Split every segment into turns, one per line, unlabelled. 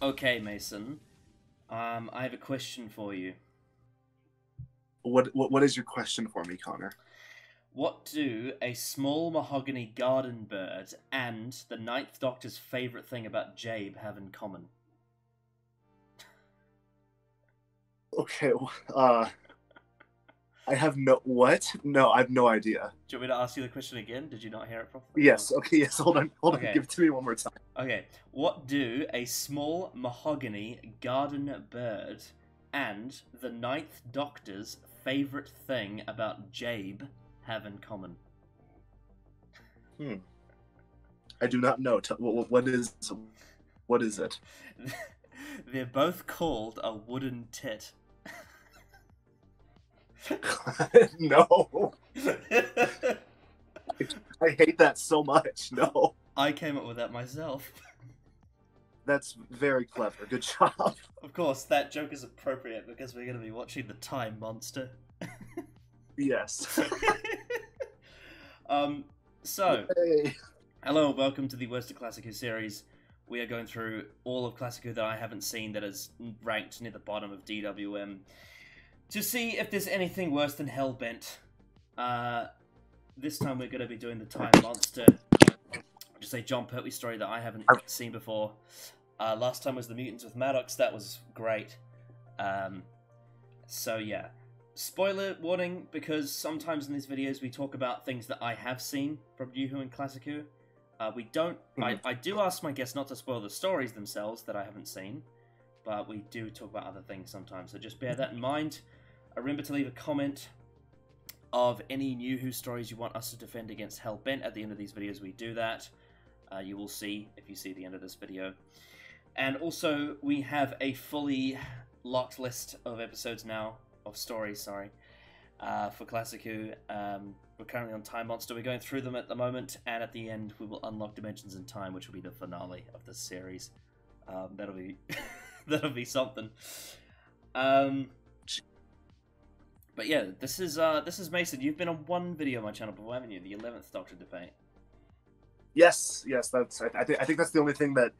Okay, Mason. I have a question for you.
What is your question for me, Connor?
What do a small mahogany garden bird and the Ninth Doctor's favourite thing about Jabe have in common?
Okay, I have no what? No, I have no idea.
Do you want me to ask you the question again? Did you not hear it properly?
Yes. Okay. Yes. Hold on.
Okay.
Give it to me one more time.
Okay. What do a small mahogany garden bird and the Ninth Doctor's favourite thing about Jabe have in common?
I do not know. What is it?
They're both called a wooden tit.
No. I hate that so much. No.
I came up with that myself.
That's very clever. Good job.
Of course, that joke is appropriate because we're going to be watching The Time Monster.
Yes.
So,
Hey.
hello and welcome to the Worst of Classic Who series. We are going through all of Classic Who that I haven't seen that is ranked near the bottom of DWM to see if there's anything worse than Hellbent. This time we're going to be doing The Time Monster, just a John Pertwee story that I haven't seen before. Last time was The Mutants with Maddox. That was great. So yeah. Spoiler warning, because sometimes in these videos we talk about things that I have seen from New Who and Classic Who. We don't... I do ask my guests not to spoil the stories themselves that I haven't seen, but we do talk about other things sometimes, so just bear that in mind. Remember to leave a comment of any New Who stories you want us to defend against Hellbent. At the end of these videos we do that. You will see if you see the end of this video. And also, we have a fully locked list of episodes now, of stories, sorry, for Classic Who. We're currently on Time Monster. We're going through them at the moment, and at the end we will unlock Dimensions in Time, which will be the finale of this series. That'll be that'll be something. But yeah, this is Mason. You've been on one video on my channel before, haven't you? The 11th Doctor debate.
Yes. That's. I think that's the only thing that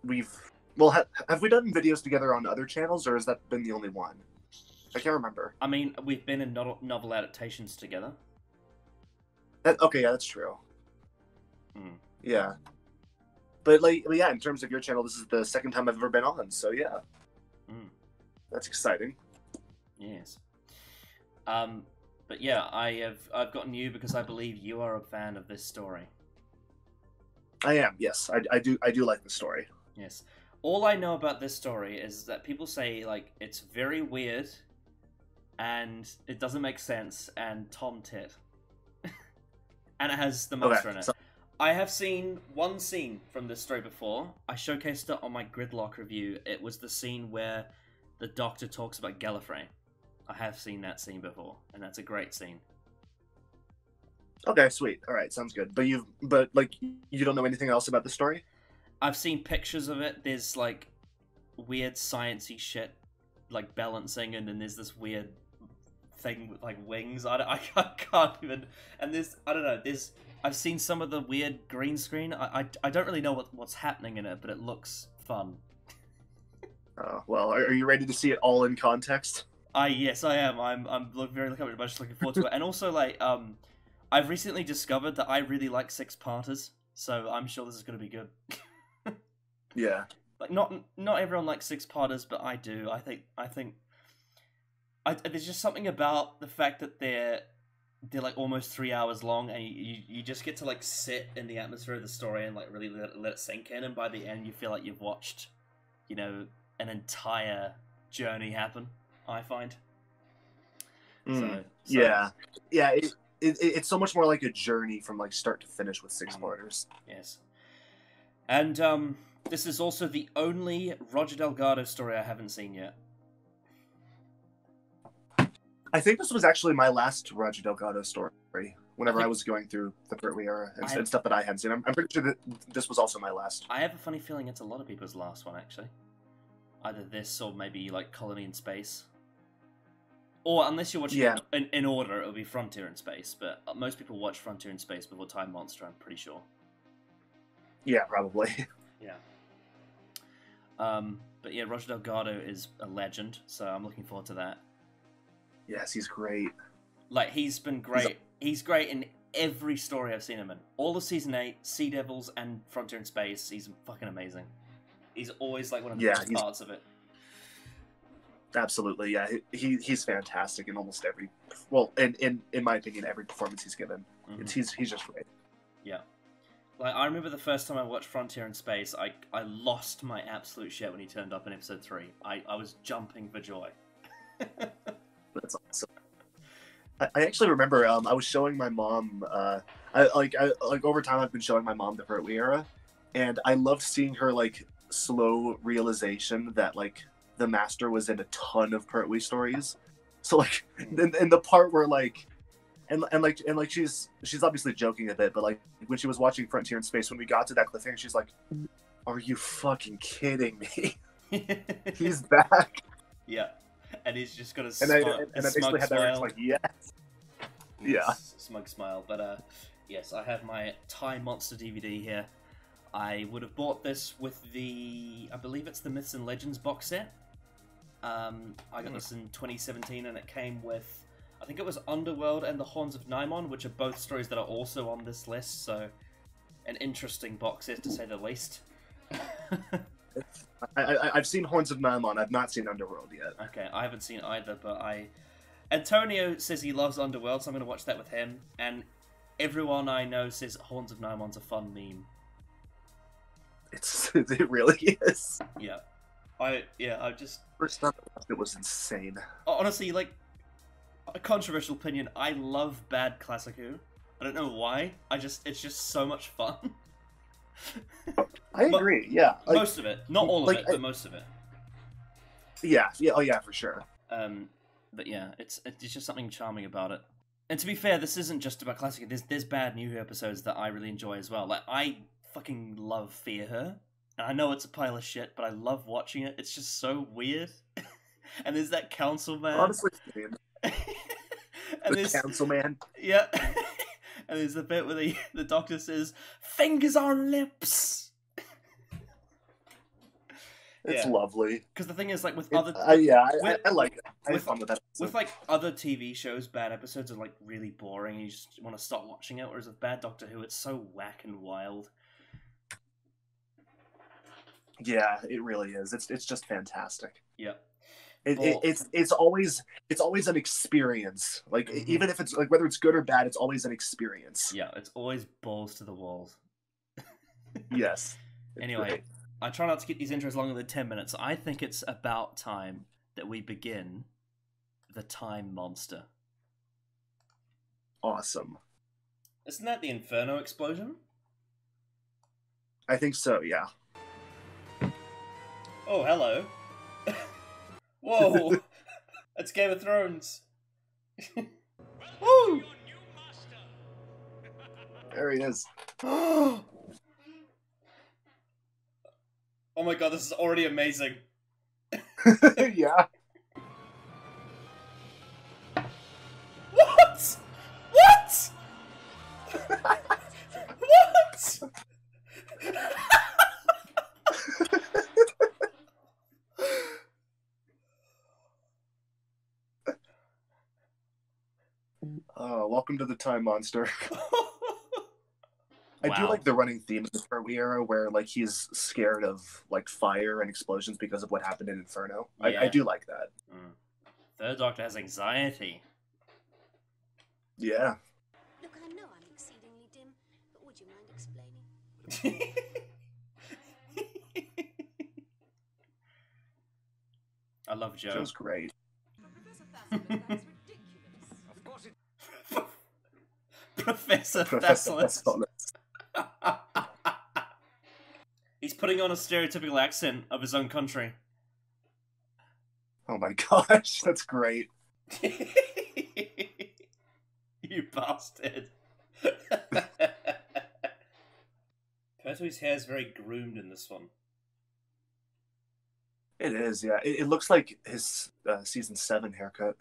we've. Well, have we done videos together on other channels, or has that been the only one? I can't remember.
I mean, we've been in novel adaptations together.
Okay, yeah, that's true.
Hmm.
Yeah. But, yeah, in terms of your channel, this is the second time I've ever been on, so yeah. That's exciting.
Yes. But yeah, I've gotten you because I believe you are a fan of this story.
I am, yes. I do like the story.
Yes. All I know about this story is that people say, like, it's very weird, and it doesn't make sense, and Tom Tit. And it has the monster in it. So I have seen one scene from this story before. I showcased it on my Gridlock review. It was the scene where the Doctor talks about Gallifrey. I have seen that scene before, and that's a great scene.
Okay, sweet. All right, sounds good. But you don't know anything else about the story?
I've seen pictures of it. There's like weird sciencey shit, like balancing, and then there's this weird thing with like wings. I can't even. And there's, I don't know. I've seen some of the weird green screen. I don't really know what's happening in it, but it looks fun.
Well, are you ready to see it all in context?
Yes, I am. I'm very much looking forward to it. And also, like, I've recently discovered that I really like six-parters, so I'm sure this is going to be good.
Yeah.
Like, not everyone likes six-parters, but I do. I think there's just something about the fact that they're like almost 3 hours long, and you just get to like sit in the atmosphere of the story and like really let it sink in, and by the end you feel like you've watched, you know, an entire journey happen. I find. So
yeah. It's so much more like a journey from like start to finish with six-parters.
Yes. And this is also the only Roger Delgado story I haven't seen yet.
I think this was actually my last Roger Delgado story. Whenever I was going through the Pertwee era and stuff that I hadn't seen, I'm pretty sure that this was also my last.
I have a funny feeling it's a lot of people's last one, actually. Either this or maybe like Colony in Space. Or unless you're watching it in order, it'll be Frontier in Space. But most people watch Frontier in Space before Time Monster, I'm pretty sure.
Yeah, probably.
Yeah. But yeah, Roger Delgado is a legend, so I'm looking forward to that.
Yes, he's great.
Like, he's been great. He's great in every story I've seen him in. All of Season 8, Sea Devils, and Frontier in Space. He's fucking amazing. He's always, like, one of the best parts of it.
Absolutely, yeah. He's fantastic in almost every... Well, in my opinion, every performance he's given. Mm-hmm. He's just great.
Yeah. Like, I remember the first time I watched Frontier in Space, I lost my absolute shit when he turned up in episode 3. I was jumping for joy.
That's awesome. I actually remember I was showing my mom I over time I've been showing my mom the Pertwee era, and I loved seeing her like slow realization that like the Master was in a ton of Pertwee stories. So like in the part where like and she's obviously joking a bit, but like when she was watching Frontier in Space, when we got to that cliffhanger, she's like, "Are you fucking kidding me? He's back."
Yeah. And he's just got a
I basically had that like, yes. Yeah.
Smug smile. But yes, I have my Time Monster DVD here. I would have bought this with the, I believe it's the Myths and Legends box set. I got this in 2017, and it came with, I think it was Underworld and the Horns of Nimon, which are both stories that are also on this list, so an interesting box set to say the least.
I've seen Horns of Nimon. I've not seen Underworld yet.
Okay, I haven't seen either, but Antonio says he loves Underworld, so I'm going to watch that with him. And everyone I know says Horns of Nimon's a fun meme.
It really is.
Yeah. I just...
First time it was insane.
Honestly, like, a controversial opinion, I love bad Classico. I don't know why. It's just so much fun.
I agree, yeah.
Like, most of it. Not all of it, but most of it.
Yeah, oh yeah, for sure.
But yeah, it's just something charming about it. And to be fair, this isn't just about Classic. There's bad New Who episodes that I really enjoy as well. Like, I fucking love Fear Her. And I know it's a pile of shit, but I love watching it. It's just so weird. And there's that council man.
Honestly,
and
the council man.
Yeah. And there's the bit where the doctor says, "Fingers on lips."
It's lovely.
Because the thing is, like, with other...
I like it. I have fun with that episode.
With, like, other TV shows, bad episodes are, like, really boring, and you just want to stop watching it, whereas with bad Doctor Who, it's so whack and wild.
Yeah, it really is. It's just fantastic.
Yeah.
It's always an experience. Like, even if it's, like, whether it's good or bad, it's always an experience.
Yeah, it's always balls to the walls.
Yes.
Anyway...
Great.
I try not to keep these intros longer than 10 minutes. I think it's about time that we begin the Time Monster.
Awesome.
Isn't that the Inferno explosion?
I think so, yeah.
Oh, hello. Whoa! That's Game of Thrones. Woo!
There he is.
Oh my god, this is already amazing.
Yeah.
What? What? What?
Oh, welcome to the Time Monster. I
Wow.
do like the running theme of the Pertwee era, where like he's scared of like fire and explosions because of what happened in Inferno.
Yeah.
I do like that.
Third Doctor has anxiety.
Yeah.
Look, I know I'm exceedingly dim, but would you mind explaining?
I love Joe.
Joe's great.
Professor Vitalis. He's putting on a stereotypical accent of his own country.
Oh my gosh, that's great.
You bastard. Pertwee's hair is very groomed in this one.
It is, yeah. It looks like his season 7 haircut.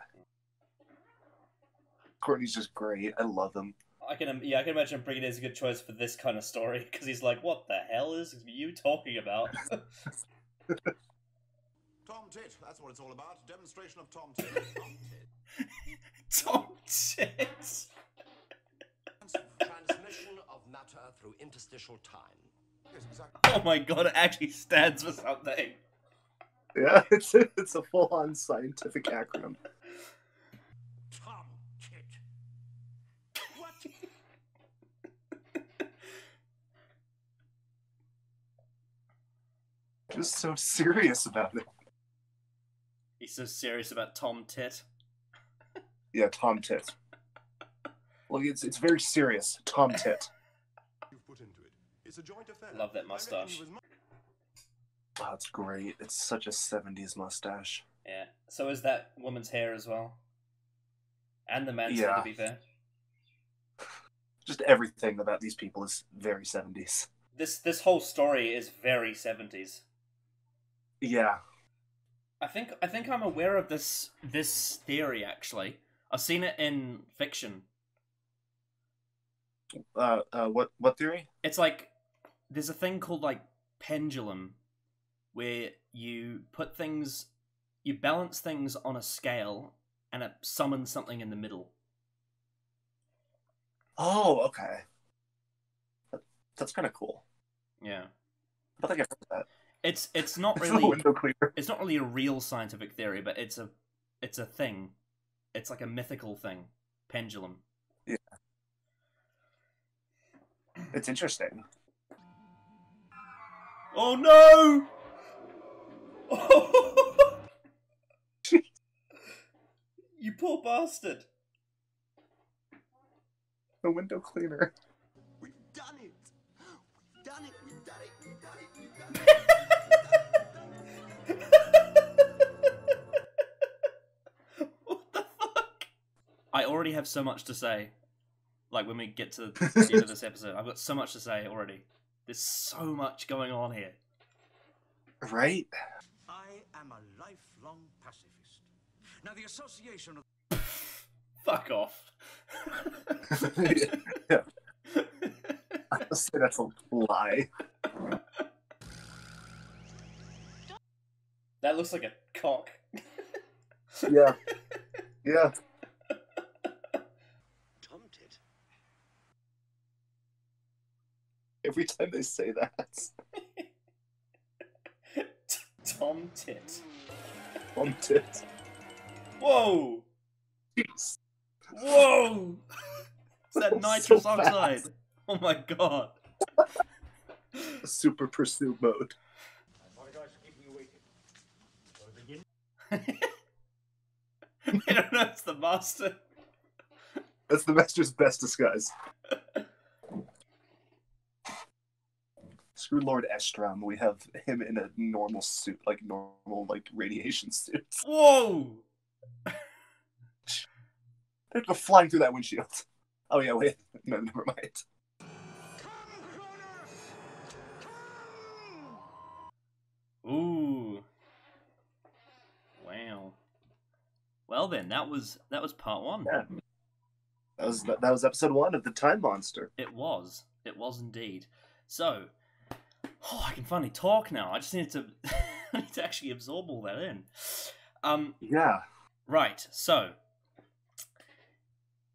Courtney's just great. I love him.
I can imagine Brigadier is a good choice for this kind of story, because he's like, what the hell is you talking about?
Tom Tit, that's what it's all about. Demonstration of Tom Tit. Tom Tit.
Tom Tit.
Transmission of matter through interstitial time.
Yes, exactly.
Oh my god, it actually stands for something.
Yeah, it's a full-on scientific acronym.
Tom Tit. What?
Just so serious about it.
He's so serious about Tom Tit.
Yeah, Tom Tit. Well, it's very serious. Tom Tit.
You've put into it. It's a joint affair.
Love that
I reckon
mustache.
he was
Oh, that's great. It's such a 70s mustache.
Yeah. So is that woman's hair as well? And the man's hair,
Yeah.
to be fair.
Just everything about these people is very 70s.
This whole story is very 70s.
Yeah.
I think I'm aware of this theory actually. I've seen it in fiction.
What theory?
It's like there's a thing called like pendulum where you balance things on a scale and it summons something in the middle.
Oh, okay. That's kind of cool.
Yeah.
I think I've heard that.
It's not
It's
really
the window cleaner.
it's not really a real scientific theory, but it's a thing. It's like a mythical thing. Pendulum.
Yeah. It's interesting.
Oh no! You poor bastard.
The window cleaner.
We've done it. We've done it. We've done it. We've done it. We've done it.
What the fuck? I already have so much to say. Like, when we get to the end of this episode, I've got so much to say already. There's so much going on here.
Right?
I am a lifelong pacifist. Now, the association of
Fuck off.
Yeah. I'll say that's a lie.
That looks like a cock.
Yeah. Yeah.
Tom Tit.
Every time they say that.
Tom Tit.
Tom Tit.
Whoa!
Jeez.
Whoa! Is that
That's
nitrous
so
oxide?
fast.
Oh my god.
Super pursuit mode.
I apologize for keeping you waiting. Shall we begin?
I don't know, it's the master.
That's the master's best disguise. Screw Lord Estrom. We have him in a normal suit, like radiation suit.
Whoa!
They'd go flying through that windshield. Oh yeah, wait. No, never mind.
Ooh. Wow. Well then, that was part one.
Yeah. That was episode 1 of the Time Monster.
It was. It was indeed. So, I can finally talk now. I just need to I need to actually absorb all that in.
Yeah.
Right, so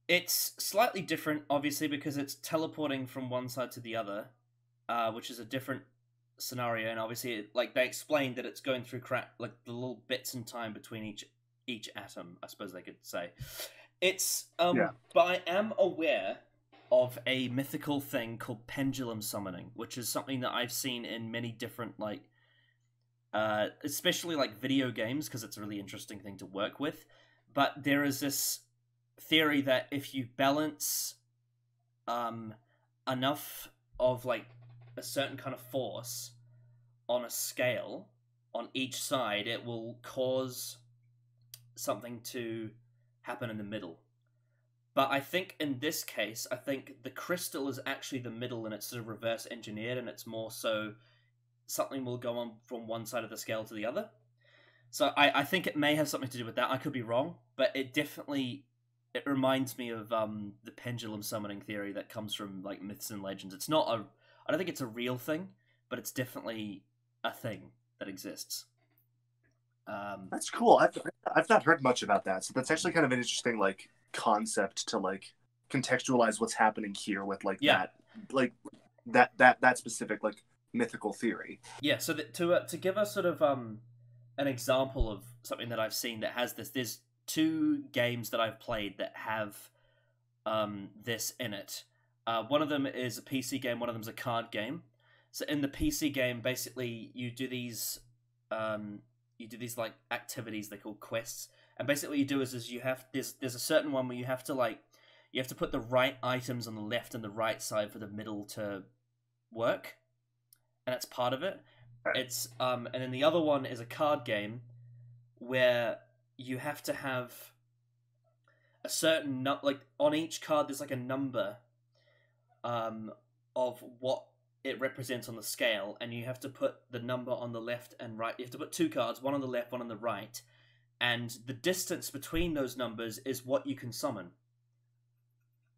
it's slightly different, obviously, because it's teleporting from one side to the other, which is a different scenario, and obviously, like they explained that it's going through like the little bits in time between each atom, I suppose they could say. It's
Yeah.
But I am aware of a mythical thing called pendulum summoning, which is something that I've seen in many different especially like video games, because it's a really interesting thing to work with. But there is this theory that if you balance enough of like a certain kind of force on a scale on each side, it will cause something to happen in the middle. But I think in this case, I think the crystal is actually the middle, and it's sort of reverse engineered, and it's more so something will go on from one side of the scale to the other. So I think it may have something to do with that. I could be wrong, but it reminds me of the pendulum summoning theory that comes from like myths and legends. I don't think it's a real thing, but it's definitely a thing. that exists.
That's cool. I've not heard much about that, so that's actually kind of an interesting like concept to like contextualize what's happening here with like that specific like mythical theory.
Yeah. So to give us sort of an example of something that I've seen that has this, there's 2 games that I've played that have this in it. One of them is a PC game. One of them's a card game. So in the PC game, basically you do these like activities they call quests, and basically what you do is you have there's a certain one where you have to put the right items on the left and the right side for the middle to work, and that's part of it. It's and then the other one is a card game where you have to have a certain like on each card there's like a number of what it represents on the scale, and you have to put the number on the left and right. You have to put 2 cards, one on the left, one on the right, and the distance between those numbers is what you can summon,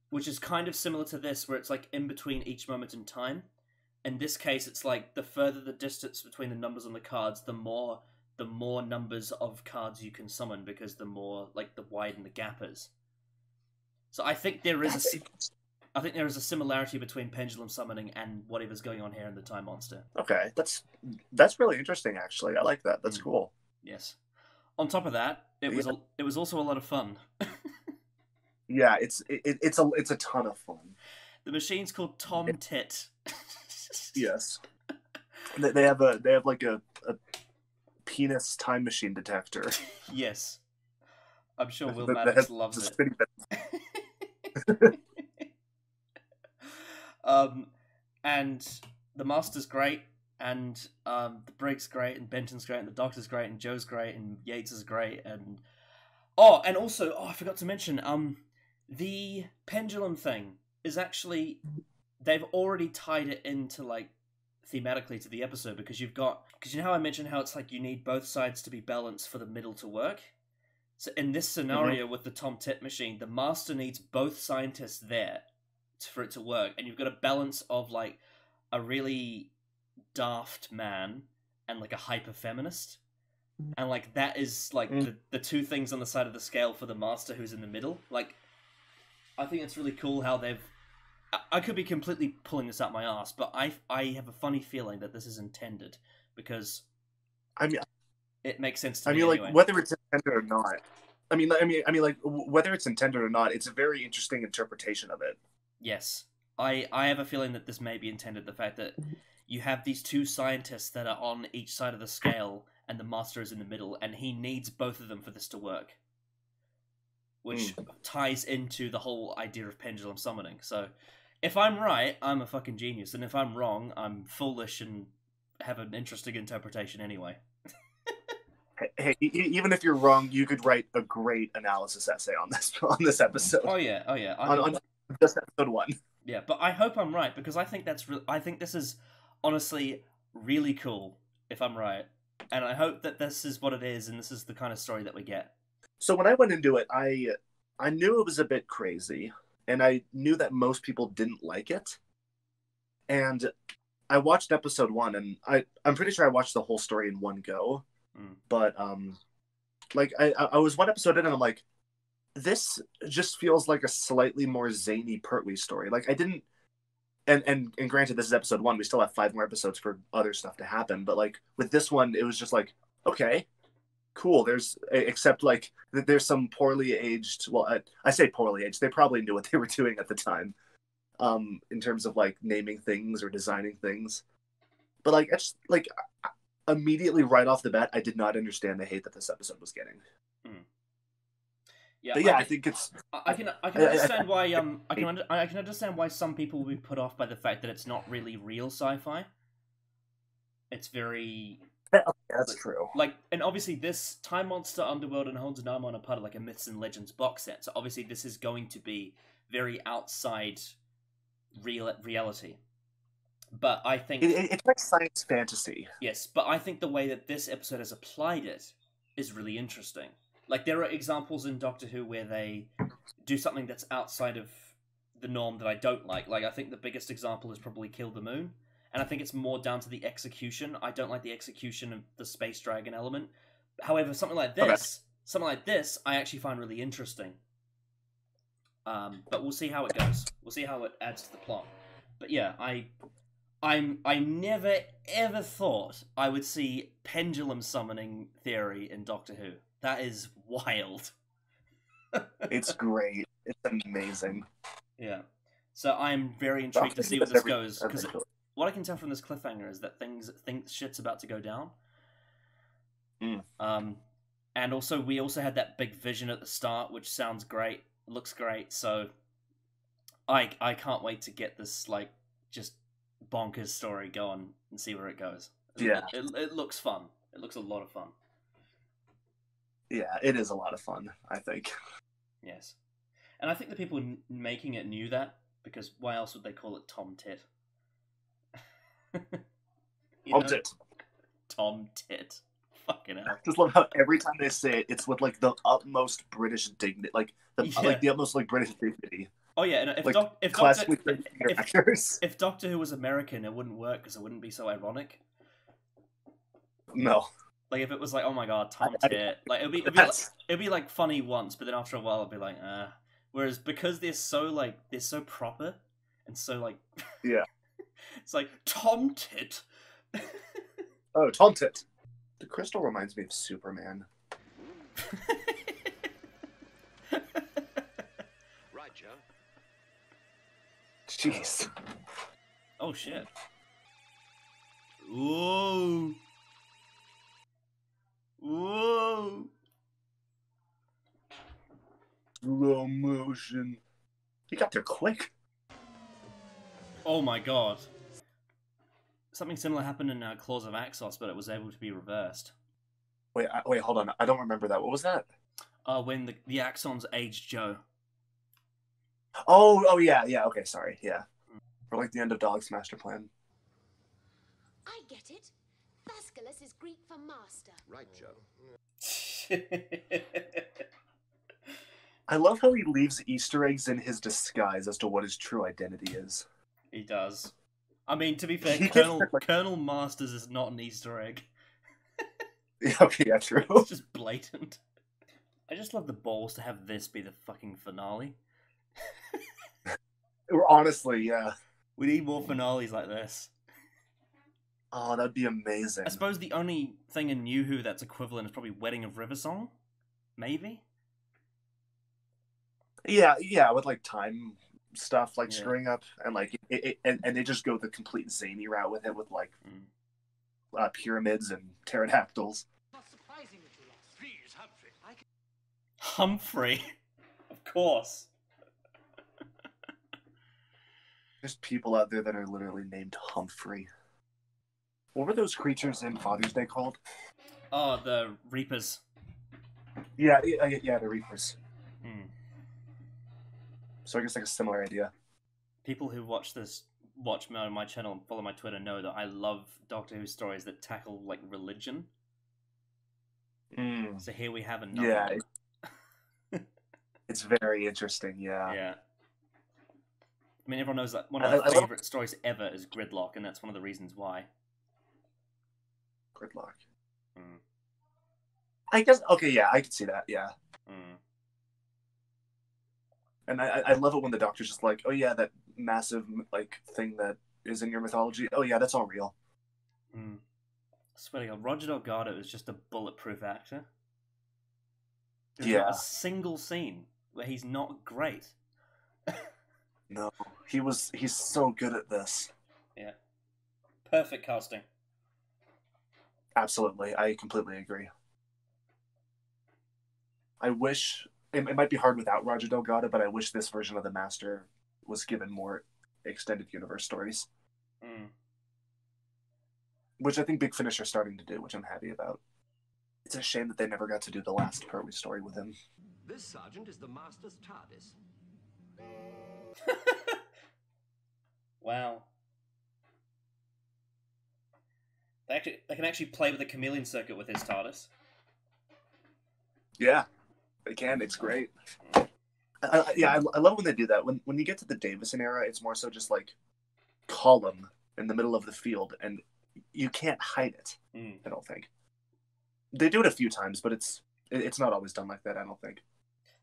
which is kind of similar to this, where it's like in between each moment in time. In this case, it's like the further the distance between the numbers on the cards, the more numbers of cards you can summon, because the more like the wider the gap is. So I think there is a similarity between pendulum summoning and whatever's going on here in the Time Monster.
Okay, that's really interesting. Actually, I like that. That's cool.
Yes. On top of that, it was also a lot of fun.
Yeah, it's a ton of fun.
The machine's called Tom Tit.
Yes. They have like a penis time machine detector.
Yes. I'm sure Will Maddox loves it. And the Master's great, and the Brig's great, and Benton's great, and the Doctor's great, and Joe's great, and Yates is great, and also I forgot to mention the pendulum thing is actually, they've already tied it into like thematically to the episode, because you know how I mentioned how it's like you need both sides to be balanced for the middle to work. So in this scenario with the Tom Tit machine, the Master needs both scientists there for it to work, and you've got a balance of like a really daft man and like a hyper feminist, and like that is like the 2 things on the side of the scale for the Master who's in the middle. Like, I think it's really cool how they've. I could be completely pulling this out my ass, but I have a funny feeling that this is intended, because it makes sense to me.
Like
anyway.
whether it's intended or not. I mean, like whether it's intended or not, it's a very interesting interpretation of it.
Yes, I have a feeling that this may be intended. The fact that you have these 2 scientists that are on each side of the scale, and the Master is in the middle, and he needs both of them for this to work, which ties into the whole idea of pendulum summoning. So, if I'm right, I'm a fucking genius, and if I'm wrong, I'm foolish and have an interesting interpretation anyway.
Hey, even if you're wrong, you could write a great analysis essay on this episode.
Oh yeah.
On just episode 1.
Yeah, but I hope I'm right, because I think I think this is honestly really cool if I'm right, and I hope that this is what it is, and this is the kind of story that we get.
So when I went into it, I knew it was a bit crazy, and I knew that most people didn't like it. And I watched episode 1, and I'm pretty sure I watched the whole story in one go. But like I was 1 episode in, and I'm like, this just feels like a slightly more zany Pertwee story. Like I didn't, and granted, this is episode 1. We still have 5 more episodes for other stuff to happen. But like with this one, it was just like, okay, cool. Except like there's some poorly aged. Well, I say poorly aged. They probably knew what they were doing at the time, in terms of like naming things or designing things. But like it's like immediately right off the bat, I did not understand the hate that this episode was getting.
Yeah,
but yeah, I think it's.
I can understand why I can understand why some people will be put off by the fact that it's not really real sci-fi. It's very.
Yeah, that's true.
Like, and obviously, this Time Monster, Underworld, and Haunted Armon are part of like a Myths and Legends box set. So obviously, this is going to be very outside reality. But I think
it's like science fantasy.
Yes, but I think the way that this episode has applied it is really interesting. Like, there are examples in Doctor Who where they do something that's outside of the norm that I don't like. Like, I think the biggest example is probably Kill the Moon. and I think it's more down to the execution. I don't like the execution of the space dragon element. However, something like this, I actually find really interesting. But we'll see how it goes. We'll see how it adds to the plot. But yeah, I never ever thought I would see pendulum summoning theory in Doctor Who. That is wild.
It's great. It's amazing.
Yeah. So I'm very intrigued to see where this goes, because what I can tell from this cliffhanger is that shit's about to go down. And also we also had that big vision at the start, which sounds great, looks great. So I can't wait to get this like just bonkers story going and see where it goes.
Yeah,
it looks fun. It looks a lot of fun.
Yeah, it is a lot of fun, I think.
Yes, and I think the people making it knew that, because why else would they call it Tom Tit?
Tom Tit.
Tom Tit. Fucking hell.
I just love how every time they say it, it's with like the utmost British dignity, like the utmost like British dignity.
Oh yeah, and if
like,
if Doctor Who was American, it wouldn't work because it wouldn't be so ironic.
No.
Like if it was like, oh my god, Tom Tit, like it'd be like funny once, but then after a while it'd be like, Whereas because they're so proper and so like,
yeah,
it's like Tom Tit.
Oh, Tom Tit. The crystal reminds me of Superman.
Right, Joe.
Jeez.
Oh shit. Whoa. Whoa.
Slow motion. He got there quick.
Oh my god. Something similar happened in Claws of Axos, but it was able to be reversed.
Wait, hold on. I don't remember that. What was that?
When the Axons aged Joe.
Oh, yeah. Okay, sorry. Yeah. For like the end of Dog's master plan.
I get it. Vitalis is Greek for master.
Right, Joe.
I love how he leaves Easter eggs in his disguise as to what his true identity is.
He does. I mean, to be fair, Colonel Masters is not an Easter egg.
Okay, yeah, true.
It's just blatant. I just love the balls to have this be the fucking finale.
Honestly, yeah.
We need more finales like this.
Oh, that'd be amazing.
I suppose the only thing in New Who that's equivalent is probably Wedding of Riversong? Maybe?
Yeah, with like time stuff, like screwing up, and like and they just go the complete zany route with it, with like pyramids and pterodactyls.
Not surprising that you lost. Please, Humphrey.
Humphrey, of course.
There's people out there that are literally named Humphrey. What were those creatures in Father's Day called?
Oh, the Reapers.
Yeah, the Reapers. So I guess like a similar idea.
People who watch my channel and follow my Twitter know that I love Doctor Who stories that tackle like religion. So here we have another.
Yeah, it's very interesting. Yeah.
Yeah. I mean, everyone knows that one of my favorite stories ever is Gridlock, and that's one of the reasons why.
Gridlock. I guess. Okay, yeah, I can see that. Yeah. And I love it when the Doctor's just like, oh yeah, that massive like thing that is in your mythology. Oh yeah, that's all real.
I swear to God, Roger Delgado is just a bulletproof actor. There's not a single scene where he's not great.
No, he's so good at this.
Yeah. Perfect casting.
Absolutely, I completely agree. I wish it might be hard without Roger Delgado, but I wish this version of the Master was given more extended universe stories. Which I think Big Finish are starting to do, which I'm happy about. It's a shame that they never got to do the last Pertwee story with him.
This sergeant is the Master's TARDIS.
Wow. They can actually play with the chameleon circuit with his TARDIS.
Yeah, they can. It's great. I love when they do that. When you get to the Davison era, it's more so just like column in the middle of the field, and you can't hide it.
Mm.
I don't think they do it a few times, but it's not always done like that. I don't think.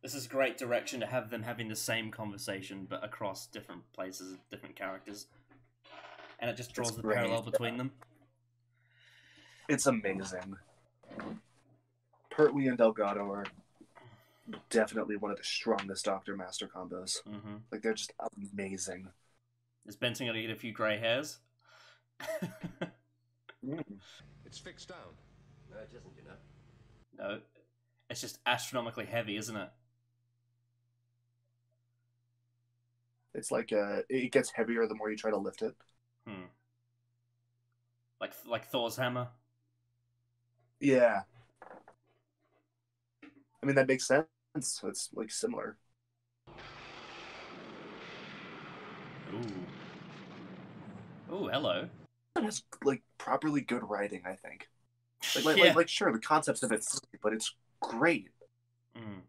This is great direction to have them having the same conversation, but across different places, different characters, and it just draws
It's
the
great,
parallel between them.
It's amazing. Pertwee and Delgado are definitely one of the strongest Doctor Master combos.
Mm-hmm.
Like, they're just amazing.
Is Benson going to get a few grey hairs?
It's fixed down. No, it isn't, you know.
No. It's just astronomically heavy, isn't it?
It's like it gets heavier the more you try to lift it.
Like Thor's hammer?
Yeah. I mean, that makes sense. It's, like, similar.
Ooh. Ooh, hello.
It's, like, properly good writing, I think. Like,
Yeah.
like sure, the concepts of it's silly, but it's great.
Mm.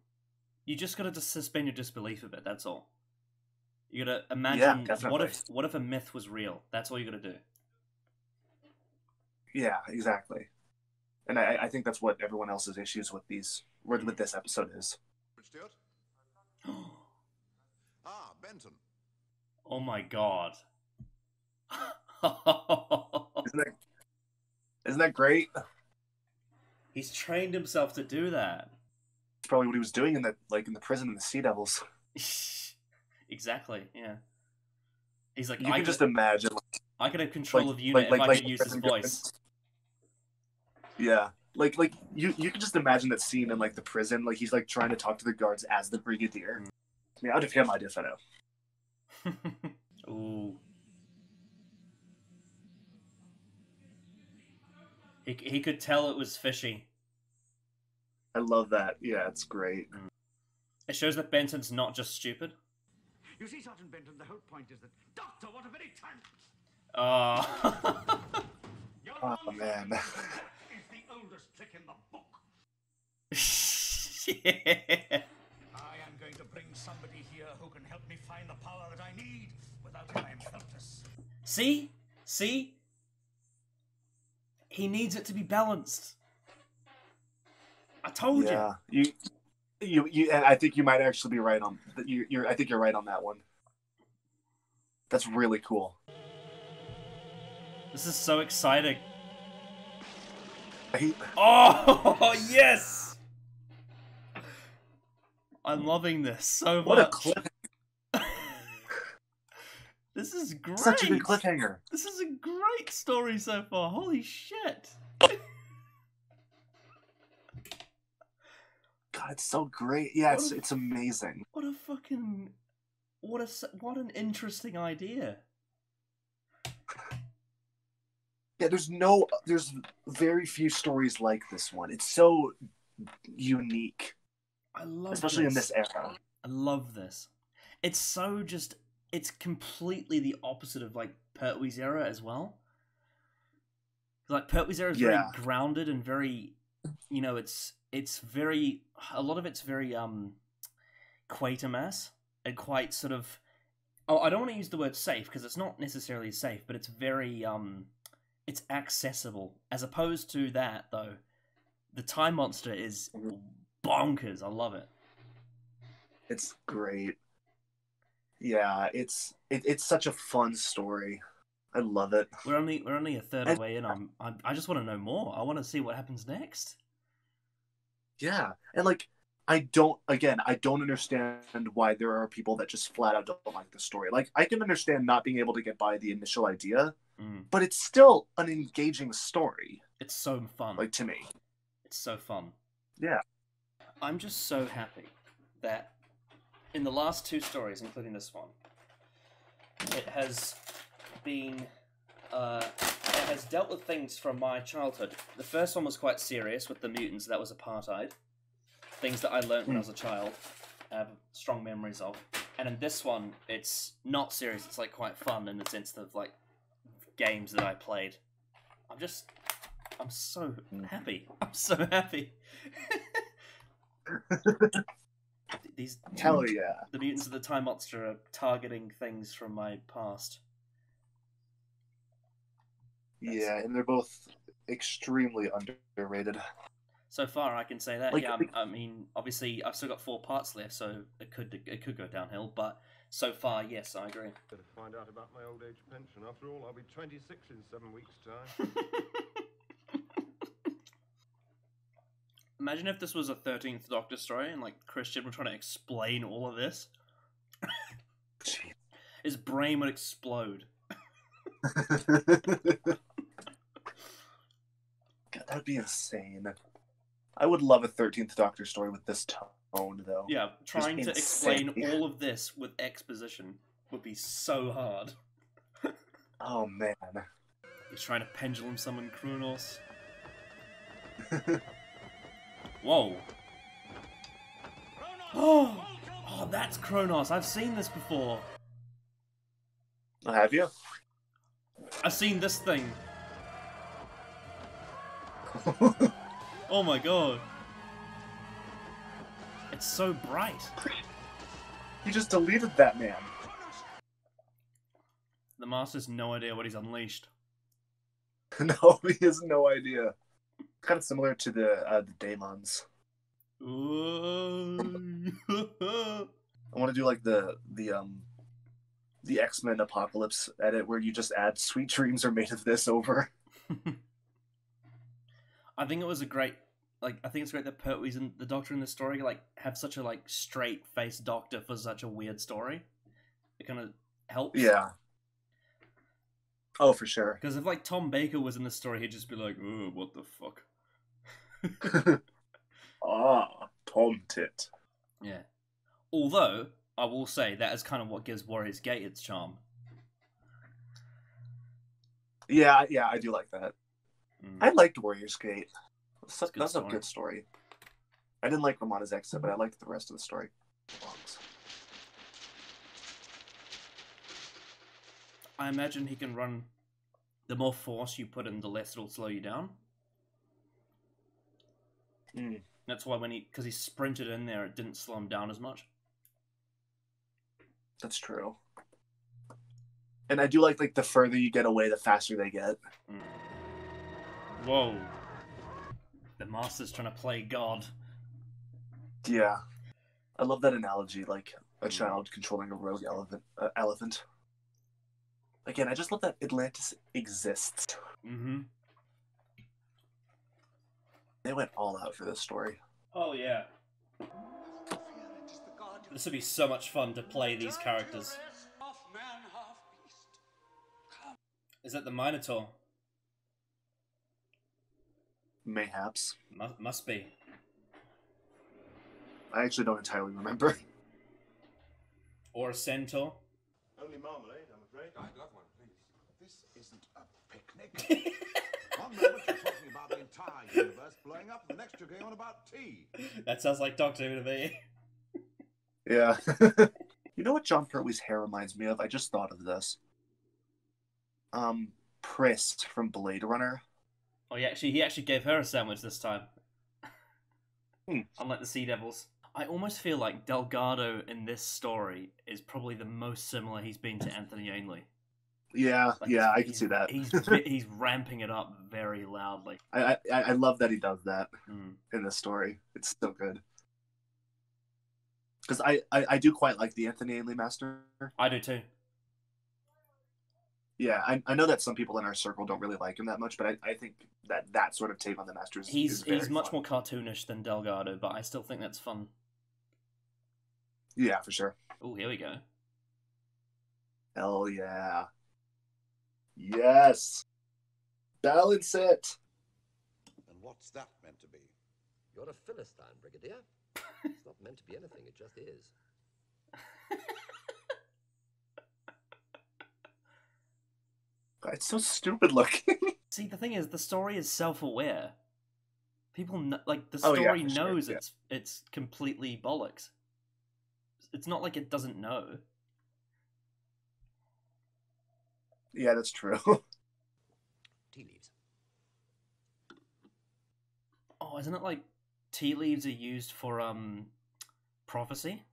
You just gotta just suspend your disbelief a bit, that's all. You gotta imagine,
Yeah, definitely.
what if a myth was real? That's all you gotta do.
Yeah, exactly. And I think that's what everyone else's issues with with this episode is.
Stewart? Benton.
Oh my god.
Isn't that great?
He's trained himself to do that.
It's probably what he was doing in the prison in the Sea Devils.
Exactly, yeah. He's like,
You can just imagine.
I could have control of unit if I could use his
prison
voice.
guards. Yeah. Like you can just imagine that scene in, like, the prison, like, he's, like, trying to talk to the guards as the Brigadier. I mean, out of him, I just don't know.
Ooh. He could tell it was fishy.
I love that. Yeah, it's great.
It shows that Benton's not just stupid.
You see, Sergeant Benton, the whole point is that... Doctor, what a very time!
Oh.
Oh, man.
Is the oldest trick in the book.
Yeah.
I am going to bring somebody here who can help me find the power that I need. Without him, I am helpless.
See? He needs it to be balanced. I told you.
Yeah, you. And I think you might actually be right on. I think you're right on that one. That's really cool.
This is so exciting.
I,
Oh, yes! I'm loving this so much.
what a cliff!
This is great.
Such a good cliffhanger.
This is a great story so far. Holy shit.
God, it's so great. Yeah, it's amazing.
What a fucking... What an interesting idea.
Yeah, there's very few stories like this one. It's so unique.
I love
especially in this era.
I love this. It's so just... It's completely the opposite of, like, Pertwee's era as well. Like, Pertwee's era is very grounded and very... You know, it's very... A lot of it's very, Quatermass. And quite sort of... Oh, I don't want to use the word safe, because it's not necessarily safe, but it's very, it's accessible. As opposed to that, though, the Time Monster is bonkers. I love it.
It's great. Yeah, it's such a fun story. I love it.
We're only a third of the way in. I just want to know more. I want to see what happens next.
Yeah, and like I don't understand why there are people that just flat out don't like the story. Like, I can understand not being able to get by the initial idea, but it's still an engaging story.
It's so fun.
Like, to me.
It's so fun.
Yeah.
I'm just so happy that in the last two stories, including this one, it has been... it has dealt with things from my childhood. The first one was quite serious with the mutants. That was apartheid. Things that I learned when I was a child. I have strong memories of. And in this one, it's not serious. It's like quite fun in the sense of like games that I played. I'm so happy. I'm so happy. These
Hell yeah.
The mutants of the Time Monster are targeting things from my past.
Yeah, and they're both extremely underrated.
So far, I can say that.
Like,
Yeah, I mean, obviously, I've still got 4 parts left, so it could go downhill. But so far, yes, I agree.
Better find out about my old age pension. After all, I'll be 26 in 7 weeks' time.
Imagine if this was a 13th Doctor story and like Christian were trying to explain all of this. His brain would explode.
God, that'd be insane. I would love a 13th Doctor story with this tone, though.
Yeah, trying to
Just
explain
insane.
all of this with exposition would be so hard.
Oh, man.
He's trying to pendulum summon Kronos. Whoa. Oh, that's Kronos. I've seen this before.
Have you?
I've seen this thing. Oh my god. It's so bright.
You just deleted that man.
The Master's no idea what he's unleashed.
No, he has no idea. Kind of similar to the Daemons. I want to do like the X-Men Apocalypse edit where you just add "Sweet dreams are made of this" over.
I think it was a great, like, I think it's great that Pertwee's and the Doctor in this story, like, have such a, like, straight-faced Doctor for such a weird story. It kind of helps.
Yeah. Oh, for sure.
Because if, like, Tom Baker was in this story, he'd just be like, oh, what the fuck?
Ah, Tom Tit.
Yeah. Although, I will say, that is kind of what gives Warriors Gate its charm.
Yeah, I do like that. I liked Warriors Gate. That's a
story.
good story. I didn't like Romana's exit, but I liked the rest of the story.
I imagine he can run... The more force you put in, the less it'll slow you down. That's why because he sprinted in there, it didn't slow him down as much.
That's true. And I do like the further you get away, the faster they get.
Whoa. The Master's trying to play God.
Yeah. I love that analogy, like a child controlling a rogue elephant. Again, I just love that Atlantis exists.
Mm-hmm.
They went all out for this story.
Oh, yeah. This would be so much fun to play these characters. Is that the Minotaur?
Mayhaps.
Must be.
I actually don't entirely remember.
Or a centaur?
Only marmalade, I'm afraid. I'd love one, please.
This isn't a picnic. One moment you're talking about the entire universe blowing up, and the next you're going on about tea.
That sounds like Doctor Who to me.
Yeah. You know what John Pertwee's hair reminds me of? I just thought of this. Priss from Blade Runner.
Oh, yeah, he actually gave her a sandwich this time. Unlike the Sea Devils. I almost feel like Delgado in this story is probably the most similar he's been to Anthony Ainley.
Yeah,
Like,
yeah, I can see that.
He's ramping it up very loudly.
I love that he does that in this story. It's so good. Because I do quite like the Anthony Ainley Master.
I do too.
Yeah, I know that some people in our circle don't really like him that much, but I think that sort of take on the Master is
He's
very
much
fun.
more cartoonish than Delgado, but I still think that's fun.
Yeah, for sure.
Oh, here we go.
Hell yeah. Yes. Balance it.
And what's that meant to be?
You're a Philistine, Brigadier. It's not meant to be anything, it just is.
It's so stupid looking.
See, the thing is, the story is self-aware. People like the
Oh, yeah,
story
for sure,
knows
yeah.
it's completely bollocks. It's not like it doesn't know.
Yeah, that's true.
Tea leaves.
Oh, isn't it like tea leaves are used for prophecy?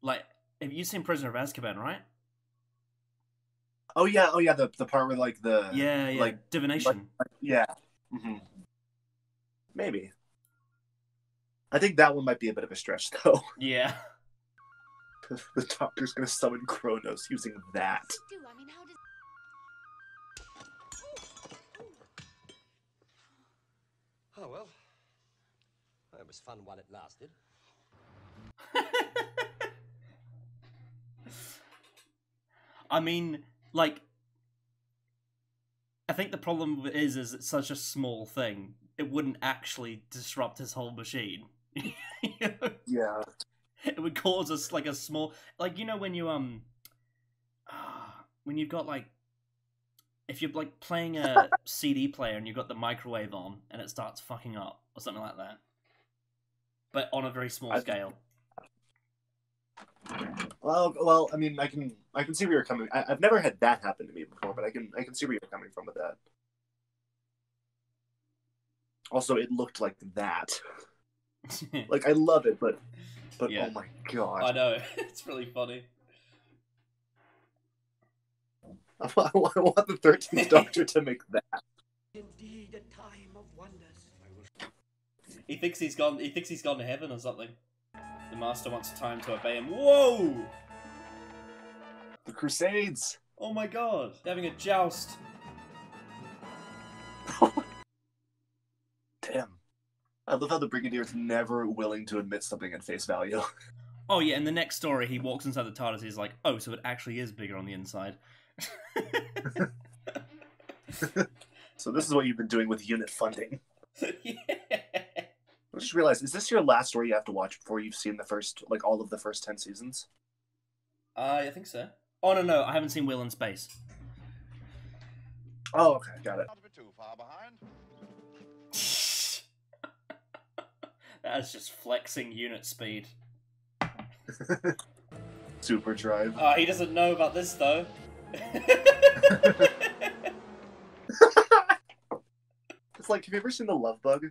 Like, have you seen Prisoner of Azkaban, right?
Oh yeah, the part where like the
Yeah,
like
divination.
yeah, hmm maybe. I think that one might be a bit of a stretch though.
Yeah.
The doctor's gonna summon Kronos using that.
Do I mean, how does?
Oh, well. It was fun while it lasted.
I mean, like, I think the problem is it's such a small thing. It wouldn't actually disrupt his whole machine.
Yeah.
It would cause us like a small, like, you know, when you when you've got like, if you're like playing a CD player and you've got the microwave on and it starts fucking up or something like that, but on a very small scale.
Well, I mean, I can see where you're coming. I've never had that happen to me before, but I can see where you're coming from with that. Also, it looked like that. Like, I love it, but
Yeah.
oh my god.
I know. It's really funny.
I want the 13th Doctor to make that.
Indeed, a time of wonders.
He thinks he's gone to heaven or something. The Master wants time to obey him. Whoa!
The Crusades.
Oh my god. They're having a joust.
Damn. I love how the Brigadier's never willing to admit something at face value.
Oh yeah, in the next story, he walks inside the TARDIS, he's like, oh, so it actually is bigger on the inside.
So this is what you've been doing with unit funding.
Yeah.
I just realized, is this your last story you have to watch before you've seen the first, like, all of the first 10 seasons?
I think so. Oh, no, I haven't seen Wheel in Space.
Oh, okay, got it.
Not a bit too far behind.
That's just flexing unit speed.
Super drive.
Oh, he doesn't know about this, though.
It's like, have you ever seen The Love Bug?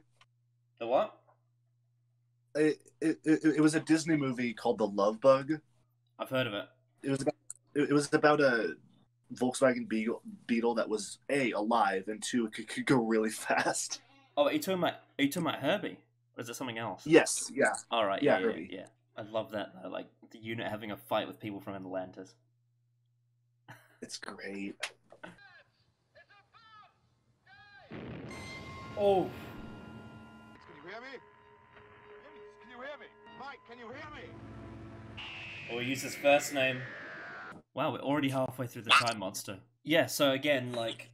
The what?
It was a Disney movie called The Love Bug.
I've heard of it.
It was about a Volkswagen Beetle that was A, alive, and 2, could go really fast.
Oh, are you talking about Herbie? Or is it something else?
Yes, yeah.
Alright,
Yeah,
yeah.
Herbie.
I love that, though. Like, the unit having a fight with people from Atlantis.
It's great.
Oh!
Can you hear me? Can you hear me? Mike, can you hear me?
Or we use his first name. Wow, we're already halfway through the Time Monster. Yeah, so again, like,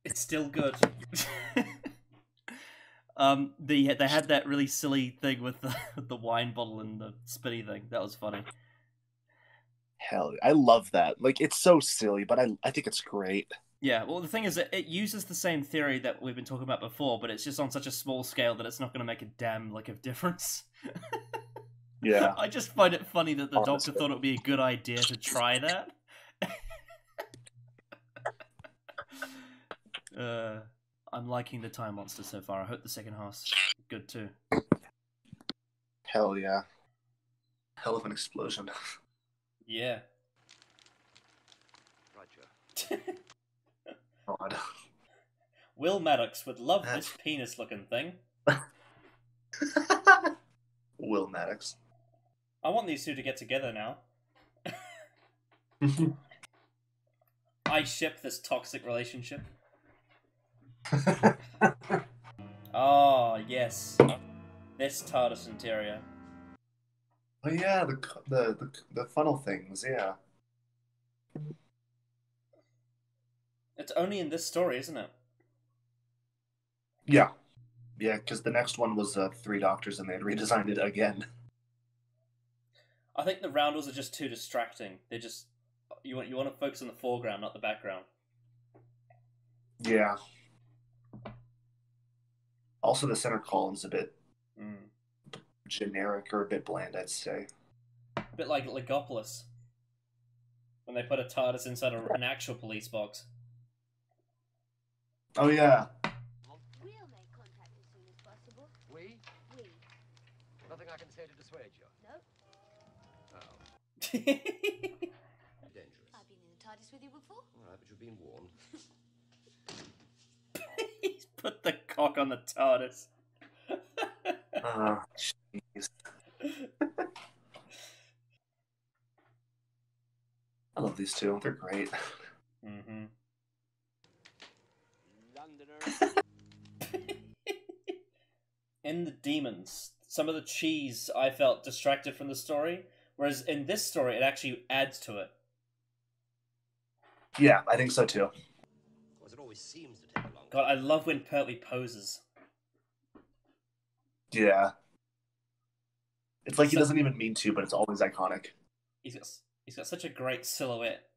it's still good. They had that really silly thing with the wine bottle and the spinny thing. That was funny.
Hell, I love that. Like, it's so silly, but I think it's great.
Yeah, well, the thing is that it uses the same theory that we've been talking about before, but it's just on such a small scale that it's not going to make a damn lick of difference.
Yeah.
I just find it funny that the
Honestly.
Doctor thought it would be a good idea to try that. I'm liking the Time Monster so far. I hope the second half's good too.
Hell yeah. Hell of an explosion.
Yeah.
Roger.
God.
Will Maddox would love this penis-looking thing.
Will Maddox.
I want these two to get together now. I ship this toxic relationship. Oh, yes. This TARDIS interior.
Oh yeah, the funnel things, yeah.
It's only in this story, isn't it?
Yeah. Yeah, because the next one was 3 Doctors and they had redesigned it again.
I think the roundels are just too distracting. They're just... You want to focus on the foreground, not the background.
Yeah. Also, the center column's a bit generic or a bit bland, I'd say.
A bit like Legopolis. When they put a TARDIS inside an actual police box.
Oh yeah.
We'll make contact as soon as possible.
We?
We.
Nothing I can say to dissuade you.
No.
Oh, dangerous.
I've been in the TARDIS with you before?
All right, but you've been warned.
He's put the cock on the TARDIS.
Oh, jeez. I love these two. They're great.
Mm-hmm. In the Demons, some of the cheese I felt distracted from the story, whereas in this story it actually adds to it.
Yeah, I think so too.
Of course, it always seems to take a long
God, I love when Pertwee poses.
Yeah. It's like he doesn't even mean to, but it's always iconic.
He's got such a great silhouette.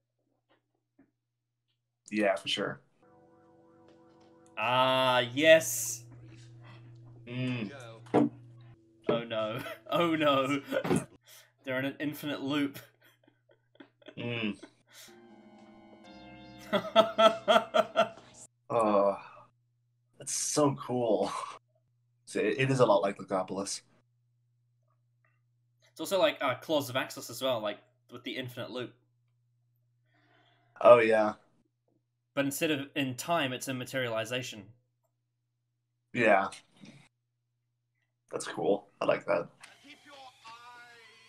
Yeah, for sure.
Ah, yes.
Mm.
Joe.
Oh no. Oh no. They're in an infinite loop.
Mm. Oh, that's so cool. So it is a lot like Legopolis.
It's also like Claws of Axis as well, like with the infinite loop.
Oh yeah,
But instead of in time, it's in materialization.
yeah. That's cool. I like that.
Keep your eyes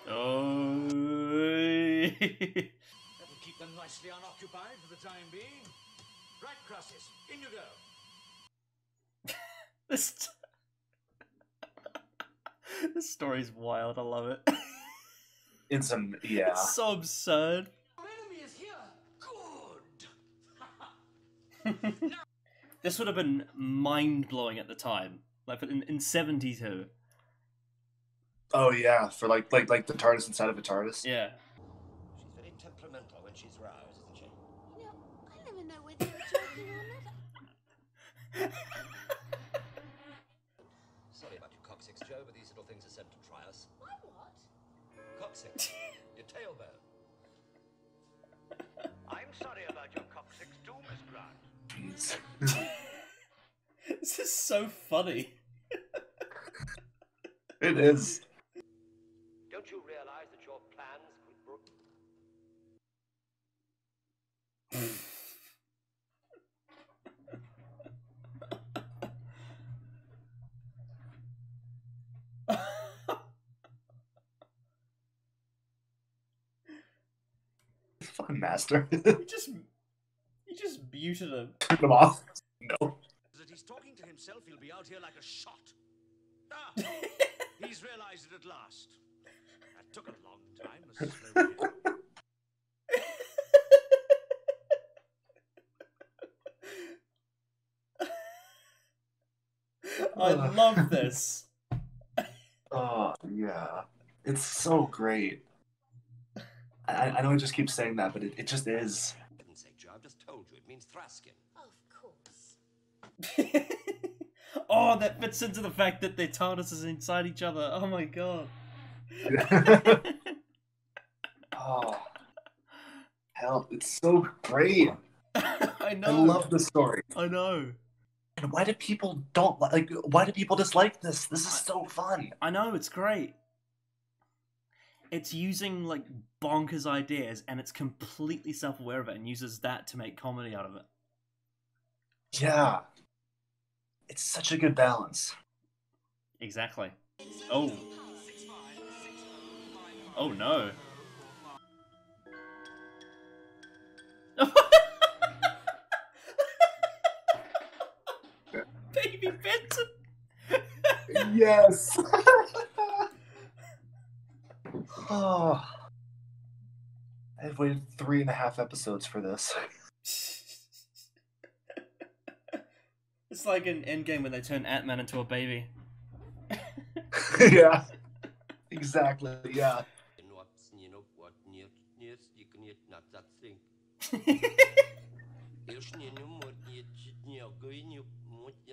Oh.
That'll keep them nicely unoccupied for the time being. Right, Crosses, in you go.
This this story's wild. I love it.
It's yeah.
It's so absurd.
Our enemy is here. Good.
This would have been mind blowing at the time, like in '72.
Oh yeah, for like the TARDIS inside of a TARDIS.
Yeah.
She's very temperamental when she's roused, isn't she?
You know, I never know whether you're joking or not.
Sorry about your coccyx, Joe, but these little things are sent to try us.
My what?
Coccyx. Your tailbone.
I'm sorry about your coccyx too, Miss Grant.
Jeez.
This is so funny.
It is.
Don't you realize that your plans could...
Fun master.
You just muted him.
Turn them off. No.
That he's talking to himself, he'll be out here like a shot. Ah, he's realized it at last. That took a long time, Mrs. Slowly.
I love this.
Oh yeah, it's so great. I know I just keep saying that, but it just is.
For heaven's sake, Joe, I've just told you. It means Thraskin.
Of course.
Oh, that fits into the fact that their TARDISes inside each other. Oh my god.
Oh, hell, it's so great.
I know.
I love the story.
I know.
And why do people don't like? Why do people dislike this? This is so fun.
I know, it's great. It's using like bonkers ideas and it's completely self-aware of it and uses that to make comedy out of it.
Yeah, it's such a good balance.
Exactly. Oh. Oh no. Baby Benton.
Yes. Oh, I've waited 3.5 episodes for this.
It's like in Endgame when they turn Ant-Man into a baby.
Yeah, exactly. Yeah.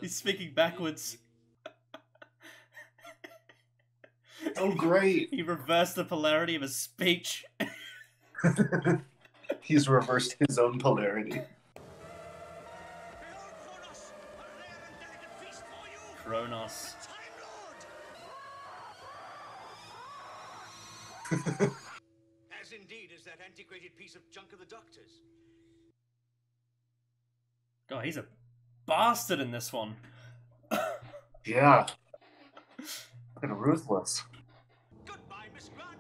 He's speaking backwards.
So great.
He reversed the polarity of his speech.
He's reversed his own polarity.
Behold, Kronos, a rare and delicate feast for you.
Kronos.
Time Lord. As indeed as that antiquated piece of junk of the Doctor's.
God, he's a bastard in this one.
Yeah. Fucking ruthless.
Goodbye, Miss Grant.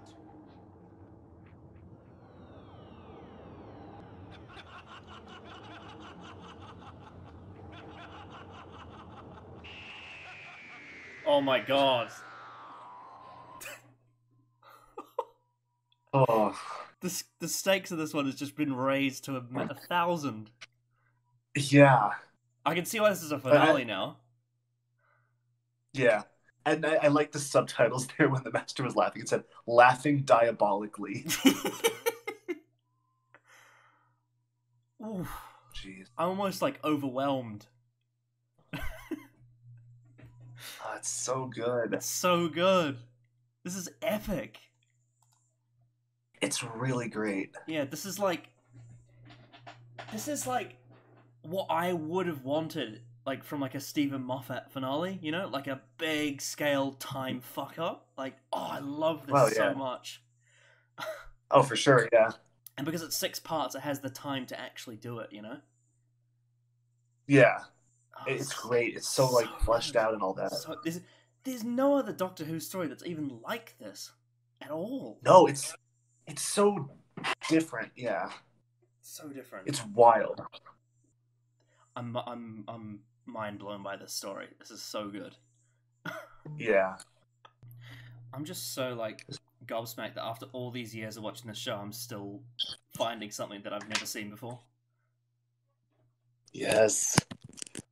Oh my god.
Oh.
The stakes of this one has just been raised to 1,000.
Yeah.
I can see why this is a finale now.
Yeah. And I like the subtitles there when the master was laughing. It said, laughing diabolically.
Ooh,
Jeez.
I'm almost like overwhelmed.
Oh, it's so good.
It's so good. This is epic.
It's really great.
Yeah, this is like what I would have wanted, like from like a Stephen Moffat finale, you know, like a big scale time fuck up. Like, oh, I love this so much.
Oh, for sure, yeah.
And because it's 6 parts, it has the time to actually do it, you know?
Yeah.
Oh,
It's great. It's so like fleshed
good.
out and all that.
So, there's no other Doctor Who story that's even like this at all.
No, it's so different. Yeah,
So different.
it's wild.
I'm mind blown by this story. This is so good.
Yeah,
I'm just so like gobsmacked that after all these years of watching the show, I'm still finding something that I've never seen before.
yes.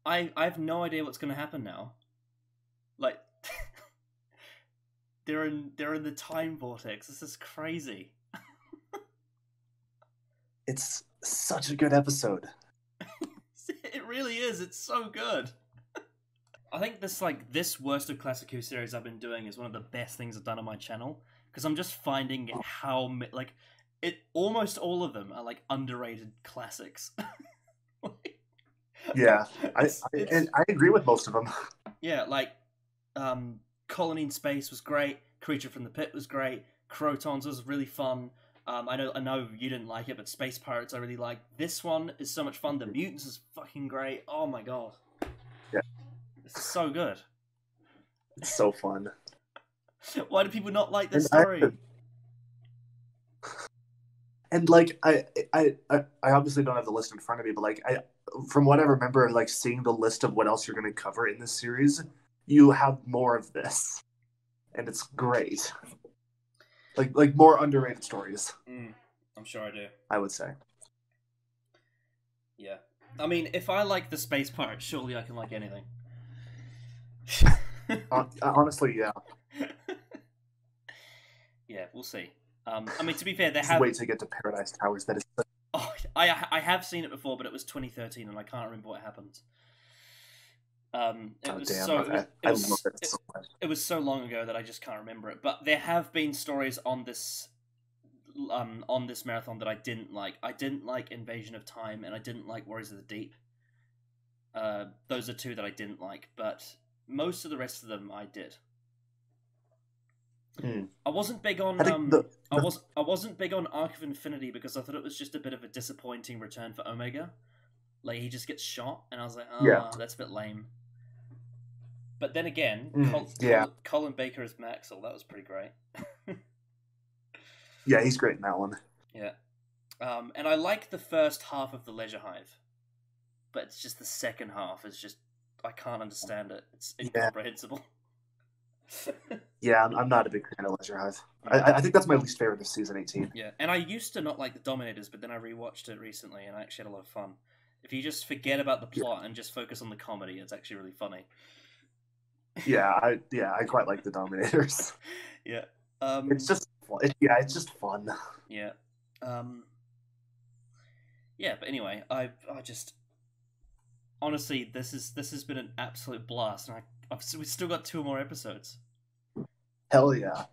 I have no idea what's going to happen now. Like, they're in the time vortex. This is crazy.
It's such a good episode.
It really is. It's so good. I think this worst of Classic Who series I've been doing is one of the best things I've done on my channel, because I'm just finding how like almost all of them are like underrated classics.
Yeah, I agree with most of them.
Yeah, like Colony in Space was great. Creature from the Pit was great. Crotons was really fun. I know you didn't like it, but Space Pirates I really like. This one is so much fun. The Mutants is fucking great. Oh my god.
Yeah.
It's so good.
It's so fun.
Why do people not like this story?
And like I obviously don't have the list in front of me, but like from what I remember, like seeing the list of what else you're going to cover in this series, you have more of this, and it's great. Like more underrated stories.
I'm sure I do.
I would say.
Yeah. I mean, if I like the Space Pirates, surely I can like anything.
Honestly, yeah.
Yeah, we'll see. I mean, to be fair, they
Just
have.
wait to get to Paradise Towers. That is.
Oh, I have seen it before, but it was 2013, and I can't remember what happened. It was so long ago that I just can't remember it. But there have been stories on this marathon that I didn't like. I didn't like Invasion of Time, and I didn't like Warriors of the Deep. Those are 2 that I didn't like, but most of the rest of them I did. I wasn't big on I wasn't big on Arc of Infinity because I thought it was just a bit of a disappointing return for Omega. Like, he just gets shot, and I was like, that's a bit lame. But then again, Colin Baker as Maxwell, that was pretty great.
Yeah, he's great in that one.
Yeah. And I like the first half of the Leisure Hive, but it's just the second half is just, I can't understand it. It's incomprehensible.
Yeah, I'm not a big fan of Leisure Hive. I think that's my least favorite of season 18.
Yeah, and I used to not like the Dominators, but then I rewatched it recently, and I actually had a lot of fun. If you just forget about the plot and just focus on the comedy, it's actually really funny.
Yeah, I quite like the Dominators.
Yeah.
It's just fun. It's just fun.
Yeah. Yeah, but anyway, I just honestly, this has been an absolute blast, and we've still got 2 more episodes.
Hell yeah.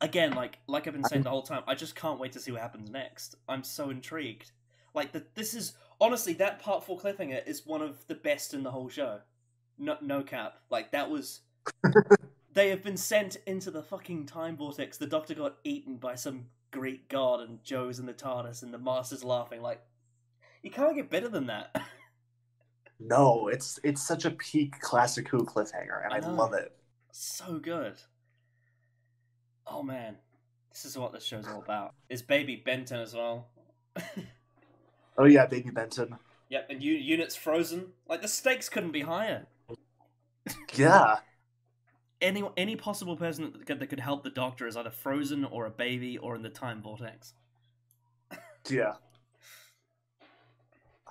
Again, like I've been saying the whole time, I just can't wait to see what happens next. I'm so intrigued. Like, this is honestly, that part 4 cliffhanger is one of the best in the whole show. No cap. Like, that was. They have been sent into the fucking time vortex. The Doctor got eaten by some Greek god, and Joe's in the TARDIS, and the Master's laughing. Like, you can't get better than that.
No, it's such a peak classic Who cliffhanger, and I
know.
love it.
So good. Oh man, this is what this show's all about. Is Baby Benton as well?
Oh yeah, Baby Benton.
Yep, and Unit's frozen. Like, the stakes couldn't be higher.
Yeah.
Any possible person that could help the Doctor is either frozen or a baby or in the time vortex.
Yeah.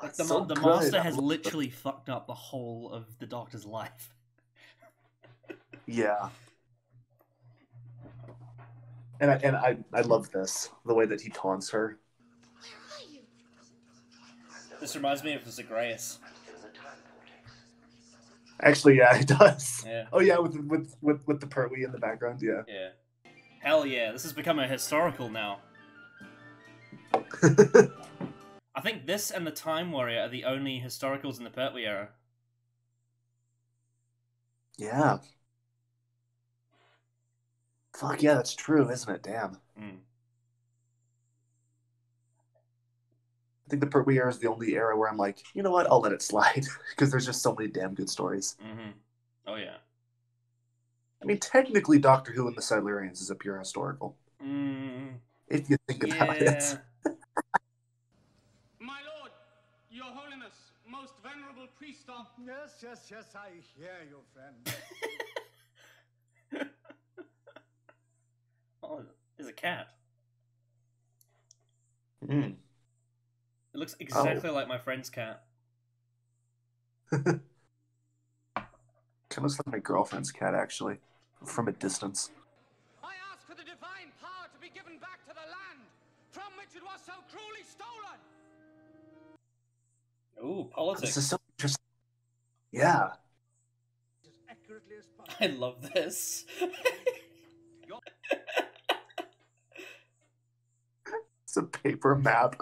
Like,
So
the
good.
Master has literally fucked up the whole of the Doctor's life.
Yeah. And I love this, the way that he taunts her.
Where are you?
This reminds me of Zagreus.
Actually, yeah, it does.
Yeah.
Oh yeah, with the Pertwee in the background, yeah.
Yeah. Hell yeah, this has become a historical now. I think this and the Time Warrior are the only historicals in the Pertwee era.
Yeah. Fuck yeah, that's true, isn't it? Damn.
Mm.
I think the Pertwee era is the only era where I'm like, you know what, I'll let it slide. Because there's just so many damn good stories.
Mm-hmm. Oh yeah.
I mean, technically, Doctor Who and the Silurians is a pure historical. If you think about it.
Yeah.
My lord, your holiness, most venerable priest of...
Yes, I hear you, friend.
Oh, there's a cat.
Mm.
It looks exactly like my friend's cat.
Kind of looks like my girlfriend's cat, actually, from a distance.
I ask for the divine power to be given back to the land from which it was so cruelly stolen.
Ooh,
This
politics.
is so interesting. Yeah.
As accurately as possible.
I love this.
It's a paper map.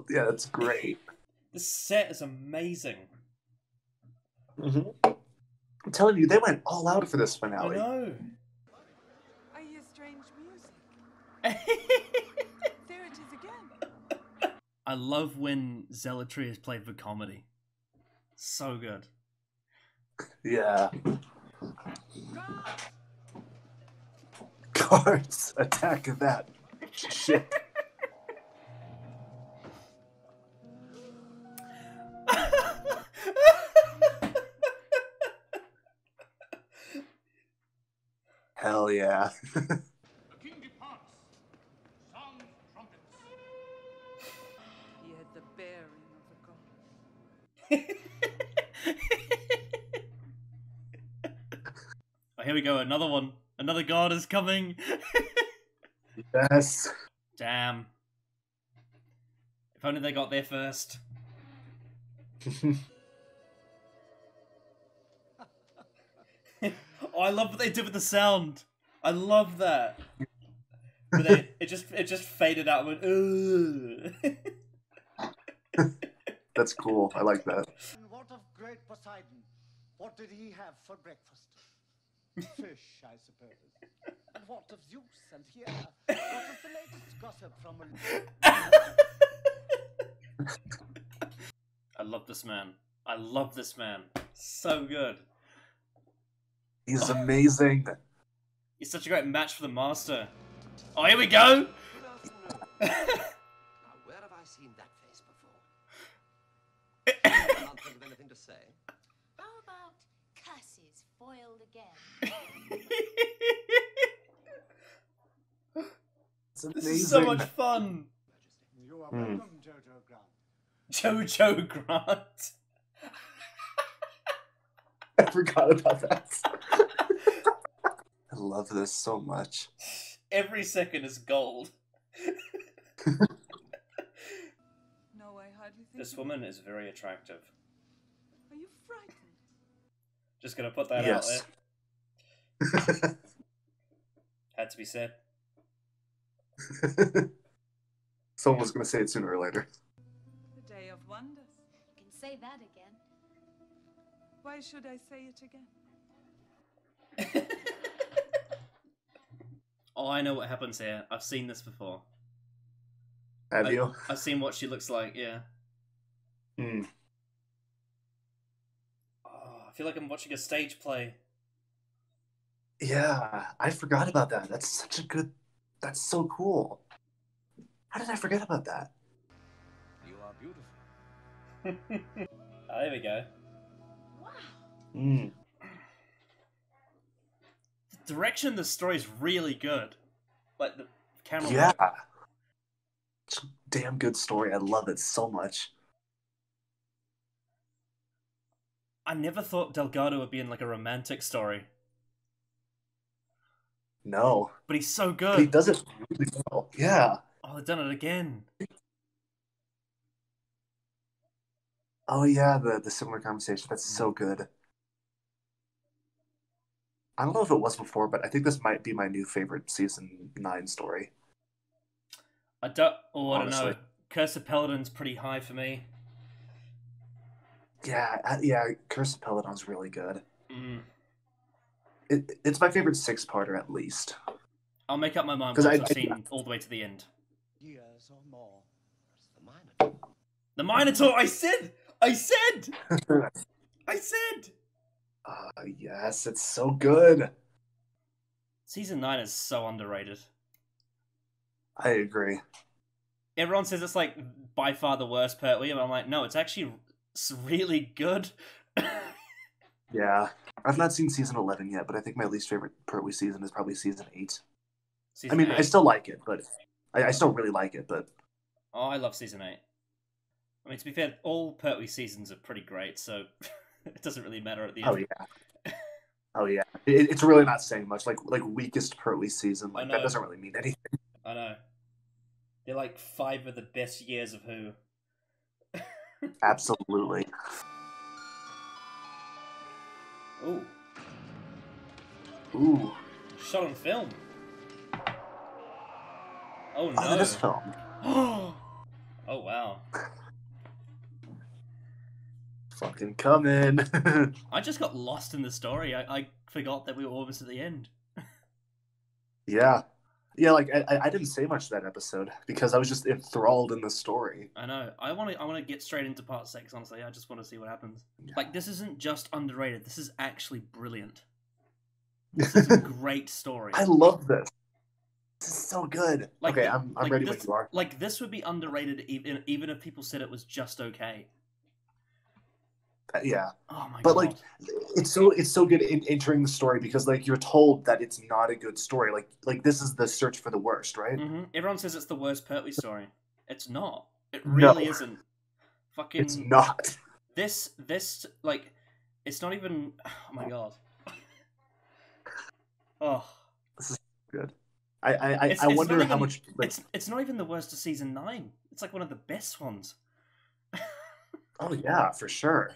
Yeah, that's great.
This set is amazing.
Mm-hmm. I'm telling you, they went all out for this
I
finale.
know.
I hear strange music. There it is again.
I love when zealotry is played for comedy. So good.
Yeah. Guards, attack that shit. Hell yeah.
The king departs. Sound trumpets.
He had the bearing of a god.
Oh, here we go, another one. Another god is coming.
Yes.
Damn. If only they got there first. Oh, I love what they did with the sound. I love that. But it just faded out and went, ugh.
That's cool. I like that.
And what of great Poseidon? What did he have for breakfast? Fish, I suppose. And what of Zeus and here? What is the latest gossip from
I love this man. I love this man. So good.
He's amazing.
He's such a great match for the Master. Oh, here we go!
Now, where have I seen that face before? Can't think of anything to say.
How about curses foiled again?
It's amazing.
This is so much fun!
You are welcome, Jojo Grant.
Jojo Grant.
I forgot about that. I love this so much.
Every second is gold.
No, I hardly think.
This woman is very attractive.
Are you frightened?
Just gonna put that
Yes.
out there. Had to be said.
Someone was going to say it sooner or later.
The day of wonders.
You can say that again.
Why should I say it again?
Oh, I know what happens here. I've seen this before.
Have you?
I've seen what she looks like. Yeah.
Hmm.
Oh, I feel like I'm watching a stage play.
Yeah, I forgot about that. That's such a good. That's so cool. How did I forget about that?
You are beautiful.
Oh, there we go.
Mm.
The direction of the story is really good. Like the camera
Yeah.
work.
It's a damn good story. I love it so much.
I never thought Delgado would be in like a romantic story,
No.
but he's so
But he
good.
does it really well. Yeah.
Oh, they've done it again.
Oh yeah, the similar conversation. That's so good. I don't know if it was before, but I think this might be my new favorite season 9 story.
I don't know.
Honestly.
Curse of Paladin's pretty high for me.
Yeah, Curse of Peladon's really good.
Mm.
It's my favorite 6-parter at least.
I'll make up my mind
'Cause
once
I-
I've seen all the way to the end.
Years or more.
The Minotaur.
The Minotaur! I said!
Yes, it's so good.
Season 9 is so underrated.
I agree.
Everyone says it's like by far the worst Pertwee, and I'm like, no, it's actually really good.
Yeah. I've not seen season 11 yet, but I think my least favorite Pertwee season is probably season 8.
Season
I mean,
8.
I still like it, but I still really like it, but
Oh, I love season 8. I mean, to be fair, all Pertwee seasons are pretty great, so it doesn't really matter at the end.
oh yeah. Oh yeah. It's really not saying much. Like weakest Pertwee season,
I
like
know.
that doesn't really mean anything.
I know. They're like 5 of the best years of Who.
Absolutely.
Ooh.
Ooh.
Shot on film. Oh no.
Oh, that is film.
Oh wow.
Fucking coming.
I just got lost in the story. I forgot that we were almost at the end.
Yeah. Yeah, like I didn't say much that episode because I was just enthralled in the story.
I know. I want to get straight into part 6, honestly. I just want to see what happens.
Yeah.
Like, this isn't just underrated. This is actually brilliant. This is a great story.
I love this. This is so good.
Like,
okay, I'm ready
this,
when you are.
Like, this would be underrated even if people said it was just okay.
Yeah.
Oh my god.
But like it's so good in entering the story because like you're told that it's not a good story. Like this is the search for the worst, right?
Mm-hmm. Everyone says it's the worst Pertwee story. It's not. It really isn't. Fucking.
It's not.
This like, it's not even. Oh my god. Oh.
This is good. I wonder how much. Like,
it's not even the worst of season 9. It's like one of the best ones.
oh yeah, for sure.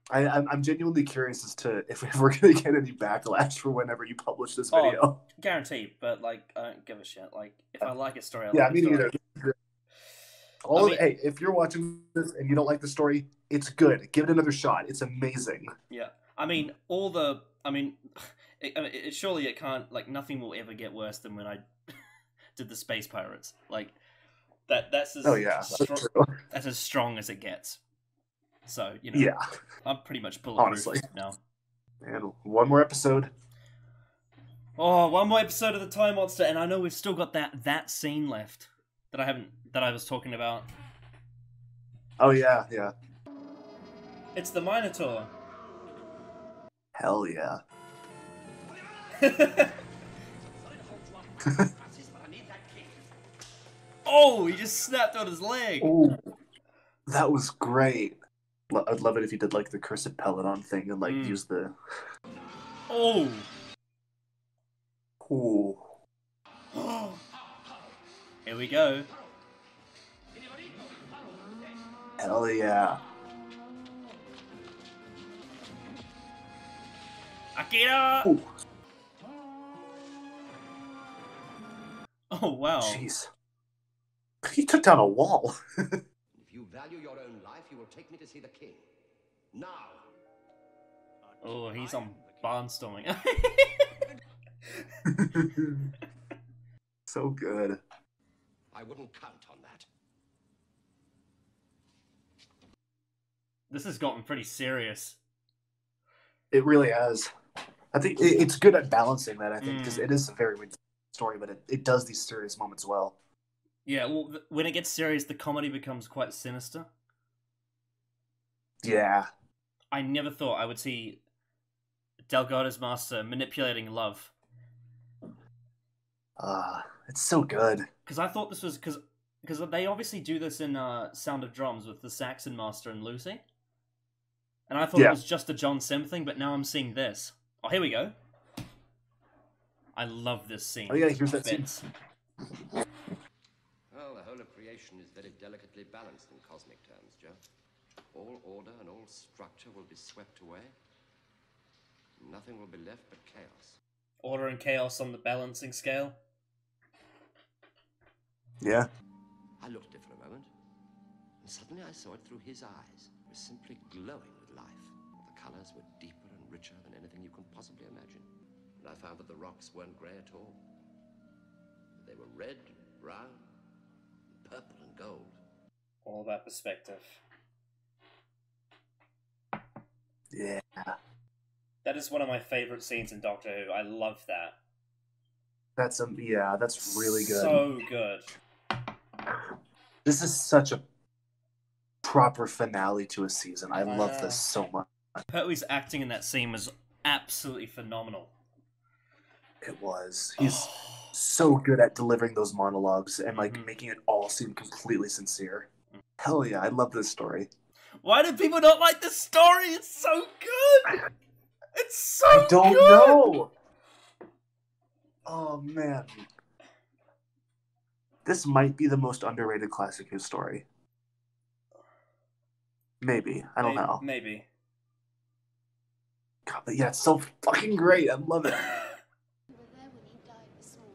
I'm genuinely curious as to if we're gonna get any backlash for whenever you publish this video.
Oh, guaranteed, but like I don't give a shit. Like if I like a story, I
Yeah,
like
me
a story.
neither. Hey, if you're watching this and you don't like the story, it's good. Give it another shot. It's amazing.
Yeah, I mean, surely it can't. Like nothing will ever get worse than when I did the Space Pirates. Like that's as
Oh yeah, that's true.
that's as strong as it gets. So
Yeah,
I'm pretty much bulletproof
honestly.
now.
And one more episode.
Oh, one more episode of the Time Monster, and I know we've still got that scene left that I was talking about.
Oh yeah, yeah.
It's the Minotaur.
Hell yeah.
Oh, he just snapped on his leg.
Oh, that was great. I'd love it if he did like the Curse of Peladon thing and like use the.
Oh.
Ooh.
Here we go.
Hell yeah.
Akira!
Ooh.
Oh, wow.
Jeez. He took down a wall.
If you value your own life, you will take me to see the king. Now.
Oh, he's on barnstorming.
So good.
I wouldn't count on that.
This has gotten pretty serious.
It really has. I think it's good at balancing that, I think, because it is a very weird story, but it does these serious moments well.
Yeah, well, when it gets serious, the comedy becomes quite sinister.
Yeah.
I never thought I would see Delgado's master manipulating love.
It's so good.
Because I thought this was... Because they obviously do this in Sound of Drums with the Saxon Master and Lucy. And I thought it was just a John Sim thing, but now I'm seeing this. Oh, here we go. I love this scene.
Oh yeah, here's that scene.
Well, the whole of creation is very delicately balanced in cosmic terms, Joe. All order and all structure will be swept away. Nothing will be left but chaos.
Order and chaos on the balancing scale.
Yeah.
I looked at it for a moment, and suddenly I saw it through his eyes. It was simply glowing with life. The colors were deeper and richer than anything you can possibly imagine. And I found that the rocks weren't grey at all. They were red, brown, purple, and gold.
All about perspective.
Yeah.
That is one of my favorite scenes in Doctor Who. I love that.
That's really good.
So good.
This is such a proper finale to a season. I love this so much.
Pertwee's acting in that scene was absolutely phenomenal.
It was. He's so good at delivering those monologues and like making it all seem completely sincere. Hell yeah, I love this story.
Why do people not like this story? It's so good. It's so
I don't know. Oh man. This might be the most underrated Classic Who story. Maybe. I don't know.
Maybe.
God, but yeah, it's so fucking great. I love it.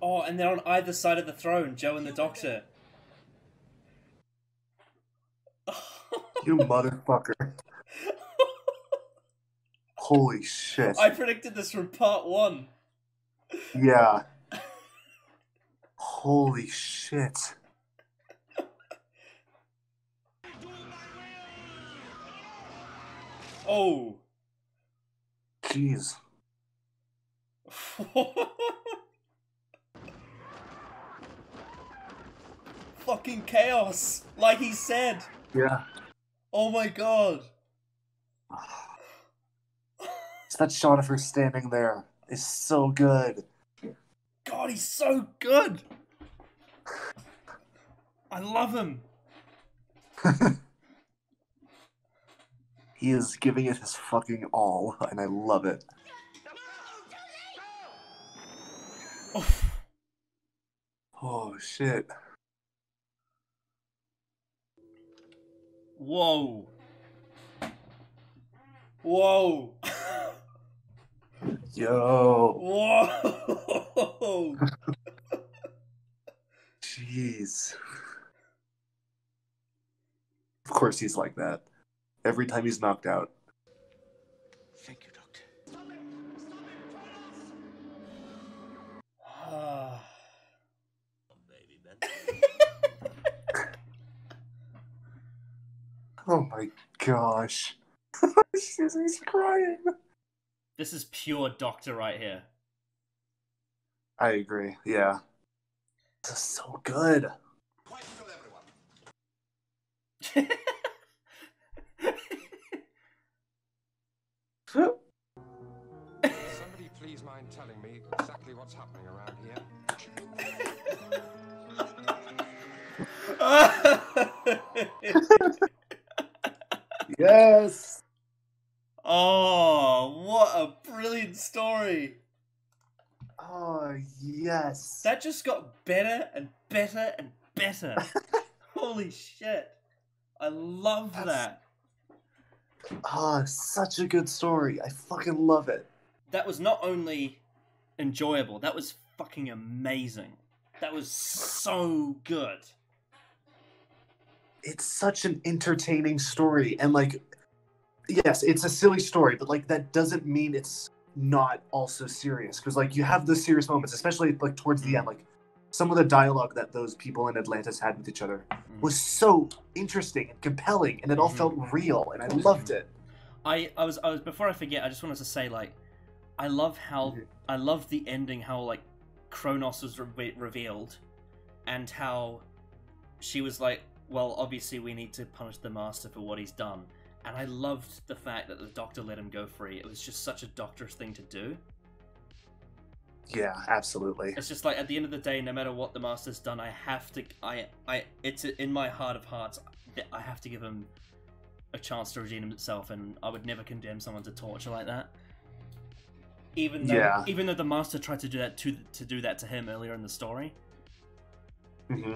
Oh, and they're on either side of the throne, Joe and the Doctor.
You motherfucker. Holy shit.
I predicted this from part 1.
Yeah. Holy shit.
Oh.
Jeez.
Fucking chaos, like he said.
Yeah.
Oh my god.
It's that shot of her standing there is so good.
God, he's so good. I love him.
He is giving it his fucking all, and I love it. Oh, shit.
Whoa. Whoa.
Yo.
Whoa.
Jeez. Of course he's like that. Every time he's knocked out.
Thank you, Doctor.
Baby Ben.
Oh my gosh. He's crying.
This is pure Doctor right here.
I agree, yeah. This is so good.
Quite to everyone.
Somebody please mind telling me exactly what's happening around here?
Yes!
Oh, what a brilliant story.
Oh, yes.
That just got better and better and better. Holy shit. I love that.
Ah, such a good story. I fucking love it.
That was not only enjoyable, that was fucking amazing. That was so good.
It's such an entertaining story, and like, yes, it's a silly story, but like that doesn't mean it's not also serious, because like you have the serious moments, especially like towards the end. Like some of the dialogue that those people in Atlantis had with each other was so interesting and compelling, and it all felt real, and I loved it.
I was before I forget, I just wanted to say, like, I love the ending, how like Kronos was revealed, and how she was like, well, obviously we need to punish the Master for what he's done. And I loved the fact that the Doctor let him go free. It was just such a Doctor's thing to do.
Yeah, absolutely.
It's just like, at the end of the day, no matter what the Master's done, I have to, it's in my heart of hearts, I have to give him a chance to redeem himself, and I would never condemn someone to torture like that. Even though the Master tried to do that to him earlier in the story.
Mm-hmm.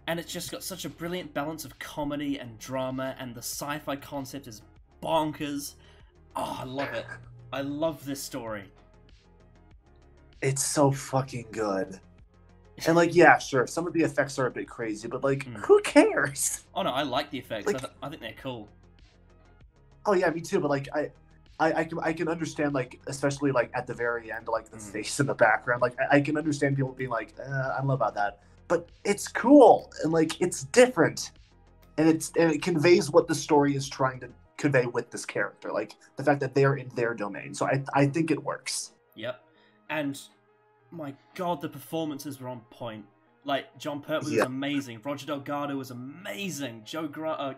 And it's just got such a brilliant balance of comedy and drama, and the sci-fi concept is bonkers. Oh, I love it. I love this story.
It's so fucking good. And, like, yeah, sure, some of the effects are a bit crazy, but, like, who cares?
Oh, no, I like the effects.
Like,
I think they're cool.
Oh, yeah, me too, but, like, I can understand, like, especially, like, at the very end, like, the face in the background. Like, I can understand people being like, I don't know about that. But it's cool, and, like, it's different. And it conveys what the story is trying to convey with this character. Like, the fact that they're in their domain. So I think it works.
Yep. And, my god, the performances were on point. Like, John Pertwee was amazing. Roger Delgado was amazing.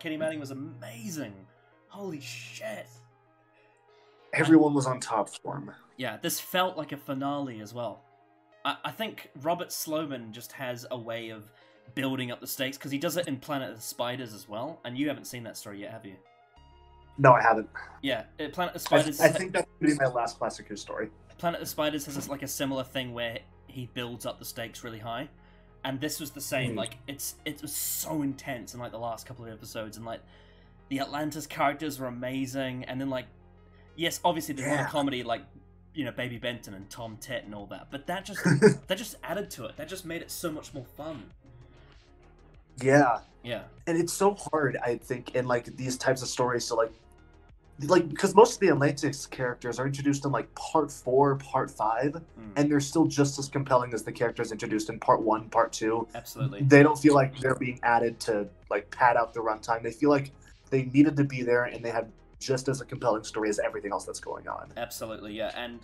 Kenny Manning was amazing. Holy shit.
Everyone was on top form.
Yeah, this felt like a finale as well. I think Robert Slowman just has a way of building up the stakes, because he does it in Planet of the Spiders as well, and you haven't seen that story yet, have you?
No, I haven't.
Yeah, Planet of the Spiders...
I think that's going to be my last Classic Who story.
Planet of the Spiders has like a similar thing where he builds up the stakes really high, and this was the same. Like, it was so intense in like the last couple of episodes, and like the Atlantis characters were amazing, and then like, yes, obviously there's a lot of comedy, like, you know, Baby Benton and Tom Tet and all that, but that just added to it. That just made it so much more fun.
Yeah.
Yeah.
And it's so hard, I think, in like these types of stories to like because most of the Atlantis characters are introduced in like part 4, part 5, and they're still just as compelling as the characters introduced in part 1, part 2.
Absolutely.
They don't feel like they're being added to like pad out the runtime. They feel like they needed to be there, and they have just as a compelling story as everything else that's going on.
Absolutely, yeah. And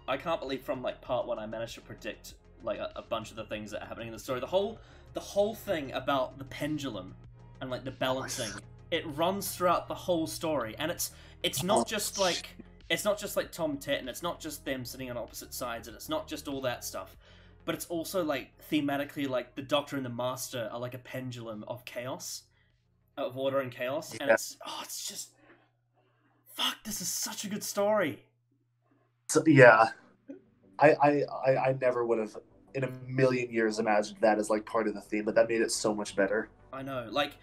I can't believe from like part 1 I managed to predict like a bunch of the things that are happening in the story. The whole thing about the pendulum and like the balancing, it runs throughout the whole story, and it's not just like Tom Tet, and it's not just them sitting on opposite sides, and it's not just all that stuff, but it's also like thematically like the Doctor and the Master are like a pendulum of chaos, of order and chaos, and it's just fuck. This is such a good story.
So, yeah, I never would have in a million years imagined that as like part of the theme, but that made it so much better.
I know, like.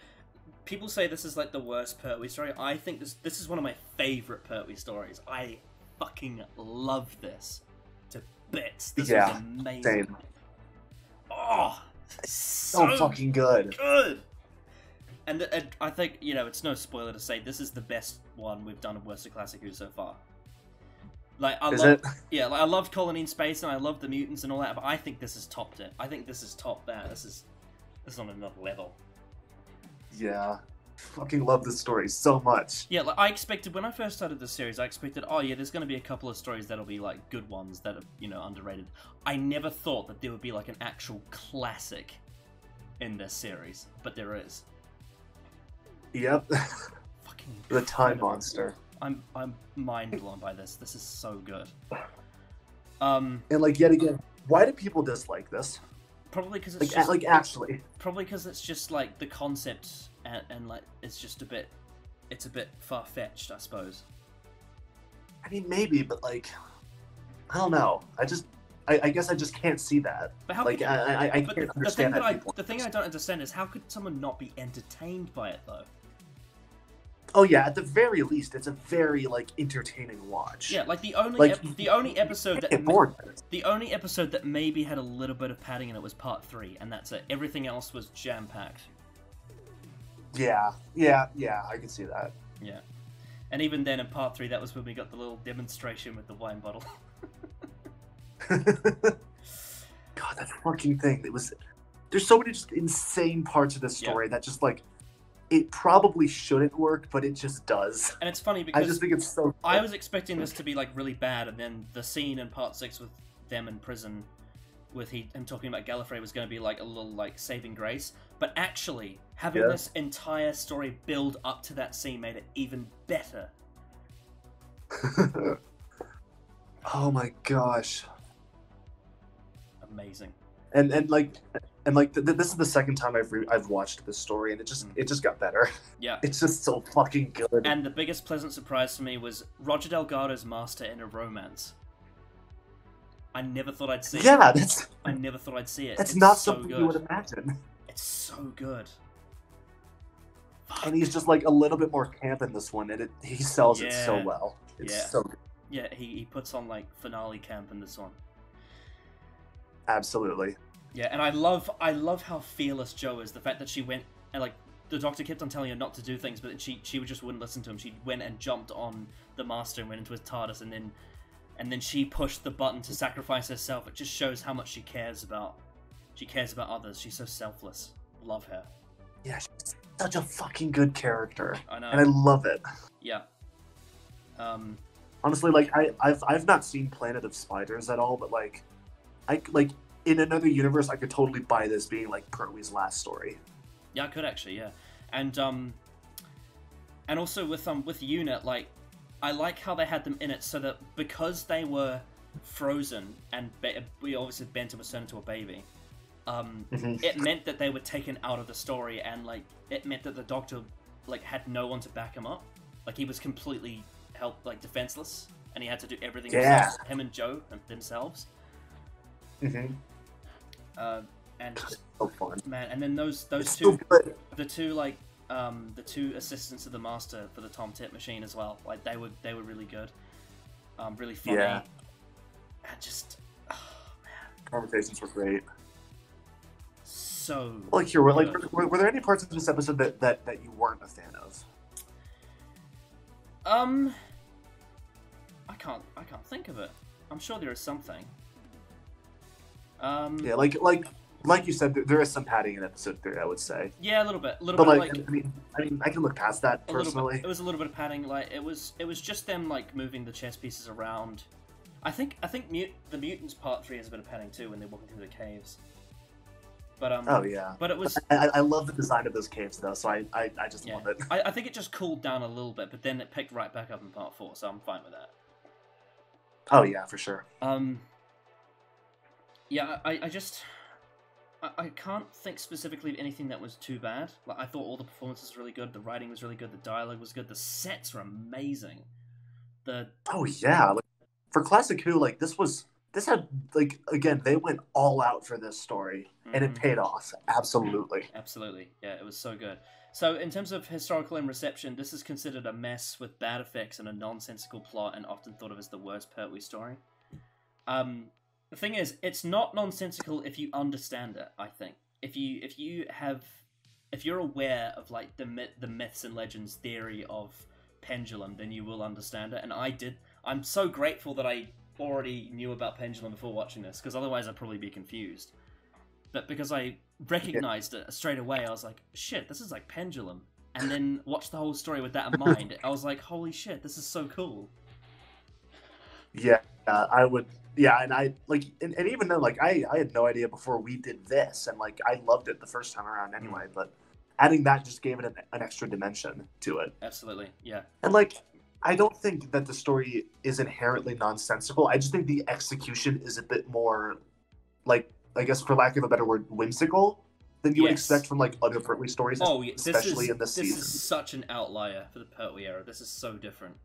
People say this is like the worst Pertwee story. I think this is one of my favorite Pertwee stories. I fucking love this to bits. This was amazing.
Same.
Oh,
so fucking good.
And I think, you know, it's no spoiler to say this is the best one we've done of Worst of Classic Who so far. Like, I loved Colony in Space, and I love the mutants and all that, but I think this has topped it. I think this has topped that. This is on another level.
Yeah, fucking love this story so much.
Yeah, like I expected when I first started the series, I expected, oh yeah, there's going to be a couple of stories that'll be like good ones that are, you know, underrated. I never thought that there would be like an actual classic in this series, but there is.
Yep.
Fucking
the Time Monster.
I'm mind blown by this. This is so good.
And like yet again, why do people dislike this?
Probably because
it's
like
actually.
Probably because it's just like the concept and like it's just a bit far fetched, I suppose.
I mean, maybe, but like, I don't know. I guess I just can't see that.
But how
like,
could,
I can't understand that.
The thing I don't understand is how could someone not be entertained by it though?
Oh yeah, at the very least, it's a very like entertaining watch.
Yeah, like the only episode that maybe had a little bit of padding in it was part 3, and that's it. Everything else was jam packed.
Yeah, I can see that.
Yeah, and even then in part 3, that was when we got the little demonstration with the wine bottle.
God, that's fucking thing. There's so many just insane parts of this story that just like it probably shouldn't work, but it just does.
And it's funny because
I just think it's so good.
I was expecting this to be like really bad, and then the scene in part 6 with them in prison, with him talking about Gallifrey, was going to be like a little like saving grace. But actually, having this entire story build up to that scene made it even better.
Oh my gosh.
Amazing.
And this is the second time I've watched this story, and it just got better.
Yeah,
it's just so fucking good.
And the biggest pleasant surprise for me was Roger Delgado's master in a romance. I never thought I'd see it.
Yeah,
I never thought I'd see it.
That's
it's
not
so
something
good.
you would imagine.
It's so good.
And he's just like a little bit more camp in this one, and he sells it so well. It's so good.
Yeah, he puts on like finale camp in this one.
Absolutely.
Yeah, and I love how fearless Jo is. The fact that she went and like the Doctor kept on telling her not to do things, but she just wouldn't listen to him. She went and jumped on the Master and went into his TARDIS, and then she pushed the button to sacrifice herself. It just shows how much she cares about others. She's so selfless. Love her.
Yeah, she's such a fucking good character.
I know.
And I love it.
Yeah.
Honestly, like I've not seen Planet of Spiders at all, but like in another universe, I could totally buy this being like Pertwee's last story.
Yeah, I could actually, yeah. And also with Unit, like I like how they had them in it so that because they were frozen and we obviously Benton was turned into a baby, it meant that they were taken out of the story, and like it meant that the Doctor like had no one to back him up. Like he was completely defenseless, and he had to do everything himself, him and Jo themselves. And just,
so fun.
Man, and then those
It's
two,
so
the two assistants of the Master for the Tom Tip machine as well. Like they were really good, really funny.
Yeah.
And just, man,
Conversations were great.
So
like were there any parts of this episode that you weren't a fan of?
I can't think of it. I'm sure there is something.
Yeah, like you said, there is some padding in episode 3, I would say.
Yeah, a little bit.
But like, I mean, I can look past that personally.
It was a little bit of padding. Like it was just them like moving the chess pieces around. I think the Mutants Part 3 has a bit of padding too when they're walking through the caves. But
oh yeah.
But it was.
I love the design of those caves though, so I just love it.
I think it just cooled down a little bit, but then it picked right back up in Part 4, so I'm fine with that.
Oh yeah, for sure.
Yeah, I can't think specifically of anything that was too bad. Like I thought all the performances were really good, the writing was really good, the dialogue was good, the sets were amazing.
Oh yeah, like, for Classic Who, like this had like again they went all out for this story, and it paid off absolutely.
Absolutely, yeah, it was so good. So in terms of historical and reception, this is considered a mess with bad effects and a nonsensical plot, and often thought of as the worst Pertwee story. The thing is, it's not nonsensical if you understand it. I think if you're aware of like the myths and legends theory of Pendulum, then you will understand it. And I did. I'm so grateful that I already knew about Pendulum before watching this, because otherwise I'd probably be confused. But because I recognized it straight away, I was like, shit, this is like Pendulum. And then watched the whole story with that in mind. I was like, holy shit, this is so cool.
Yeah, I would. Yeah, and I like, and even though like I had no idea before we did this, and like I loved it the first time around anyway, but adding that just gave it an extra dimension to it.
Absolutely, yeah.
And like, I don't think that the story is inherently nonsensical. I just think the execution is a bit more, like, I guess for lack of a better word, whimsical than you would expect from like other Pertwee stories, especially in this season.
This is such an outlier for the Pertwee era. This is so different.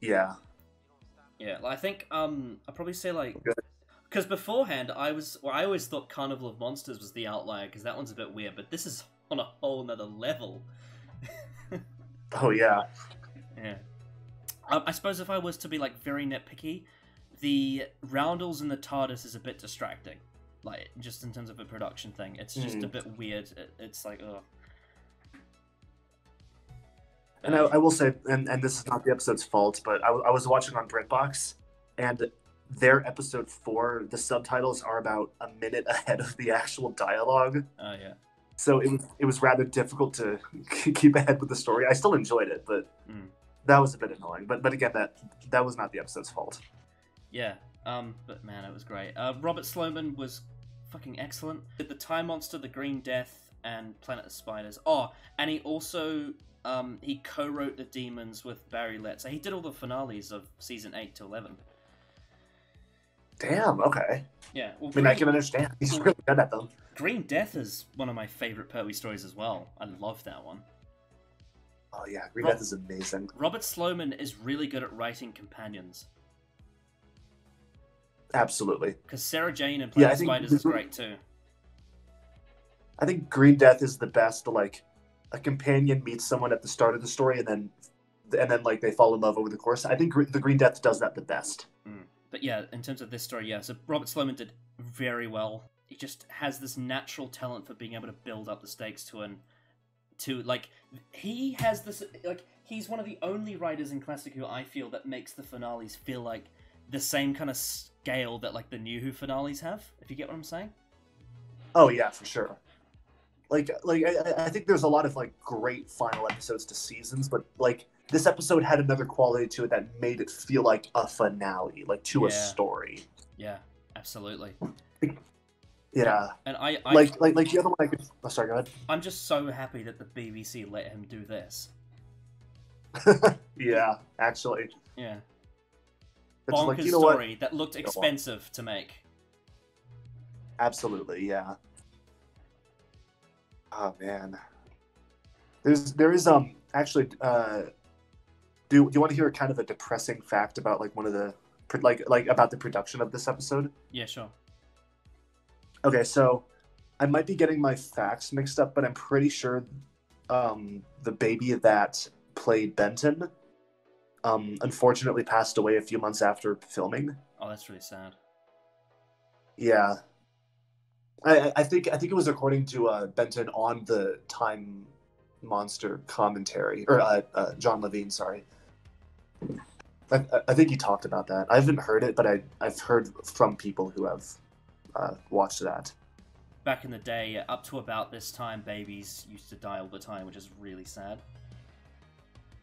Yeah.
Yeah, I think I'd probably say like, because beforehand I always thought Carnival of Monsters was the outlier because that one's a bit weird, but this is on a whole nother level.
Oh yeah.
Yeah. I suppose if I was to be like very nitpicky, the roundels in the TARDIS is a bit distracting, like just in terms of a production thing. It's just a bit weird. It's like ugh.
And I will say, and this is not the episode's fault, but I was watching on BritBox, and their episode 4, the subtitles are about a minute ahead of the actual dialogue.
Oh yeah.
So it was rather difficult to keep ahead with the story. I still enjoyed it, but that was a bit annoying. But again, that was not the episode's fault.
Yeah. But man, it was great. Robert Sloman was fucking excellent. Did the Time Monster, the Green Death, and Planet of Spiders. Oh, and he also he co-wrote The Demons with Barry Letts. So he did all the finales of season 8 to 11.
Damn. Okay.
Yeah. Well,
I mean, I can understand. He's really good at them.
Green Death is one of my favorite Pertwee stories as well. I love that one.
Oh yeah, Green Death is amazing.
Robert Sloman is really good at writing companions.
Absolutely.
Because Sarah Jane in Planet of Spiders is great too.
I think Green Death is the best. Like, a companion meets someone at the start of the story, and then like they fall in love over the course. I think the Green Death does that the best.
But yeah, in terms of this story, yeah. So Robert Sloman did very well. He just has this natural talent for being able to build up the stakes he has this, like, he's one of the only writers in Classic Who I feel that makes the finales feel like the same kind of scale that, like, the New Who finales have, if you get what I'm saying.
Oh yeah, for sure. Like I think there's a lot of, like, great final episodes to seasons, but, like, this episode had another quality to it that made it feel like a finale, like, to a story.
Yeah, absolutely.
Yeah.
And I
like the other one I could... Oh, sorry, go ahead.
I'm just so happy that the BBC let him do this.
Yeah, actually.
Yeah.
It's
bonkers
like, you know
story
what?
that looked expensive to make.
Absolutely, yeah. Oh man. There is actually do you want to hear kind of a depressing fact about, like, one of the like about the production of this episode?
Yeah, sure.
Okay, so I might be getting my facts mixed up, but I'm pretty sure the baby that played Benton unfortunately passed away a few months after filming.
Oh, that's really sad.
Yeah. I think it was according to Benton on the Time Monster commentary, or John Levine, sorry. I think he talked about that. I haven't heard it, but I've heard from people who have watched that.
Back in the day, up to about this time, babies used to die all the time, which is really sad.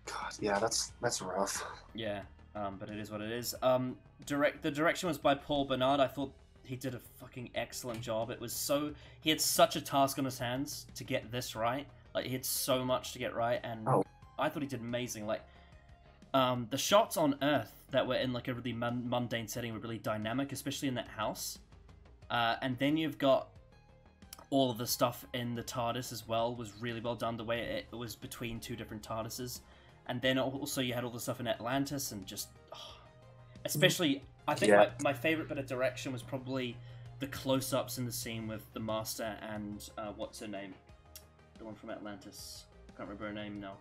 God, yeah, that's rough.
Yeah, but it is what it is. The direction was by Paul Bernard. I thought he did a fucking excellent job. He had such a task on his hands to get this right. Like, he had so much to get right, and I thought he did amazing. Like, the shots on Earth that were in, like, a really mundane setting were really dynamic, especially in that house. And then you've got all of the stuff in the TARDIS as well was really well done, the way it was between two different TARDISes. And then also you had all the stuff in Atlantis, and just... especially, I think my favourite bit of direction was probably the close-ups in the scene with the Master and, what's her name? The one from Atlantis. I can't remember her name now.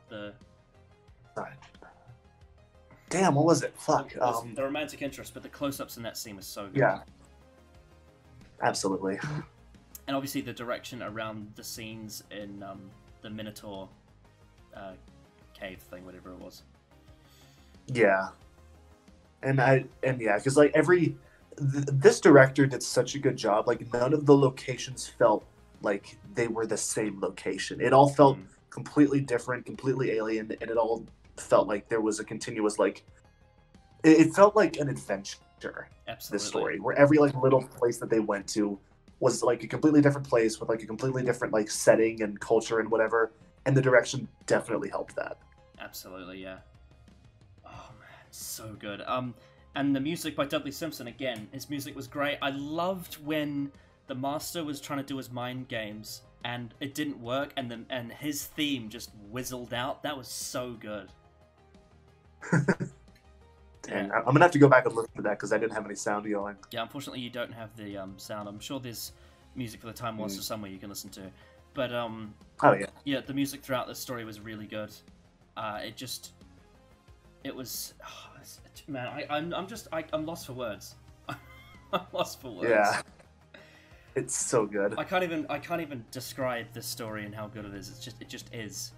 Damn, what was it? Fuck.
The romantic interest, but the close-ups in that scene was so good.
Yeah. Absolutely.
And obviously the direction around the scenes in the Minotaur cave thing, whatever it was.
Yeah. And yeah, because, like, this director did such a good job. Like, none of the locations felt like they were the same location. It all felt completely different, completely alien, and it all felt like there was a continuous, like, it felt like an adventure.
Absolutely.
This story, where every, like, little place that they went to was, like, a completely different place with, like, a completely different, like, setting and culture and whatever, and the direction definitely helped that.
Absolutely, yeah. Oh man, so good. And the music by Dudley Simpson, again, his music was great. I loved when the Master was trying to do his mind games and it didn't work, and his theme just whizzled out. That was so good.
Dang, yeah. I'm gonna have to go back and listen to that because I didn't have any sound going.
Yeah, unfortunately you don't have the sound. I'm sure there's music for the Time Monster somewhere you can listen to. But
oh yeah.
Yeah, the music throughout the story was really good. It was, man, I'm lost for words. I'm lost for words.
Yeah. It's so good.
I can't even describe this story and how good it is. It just is.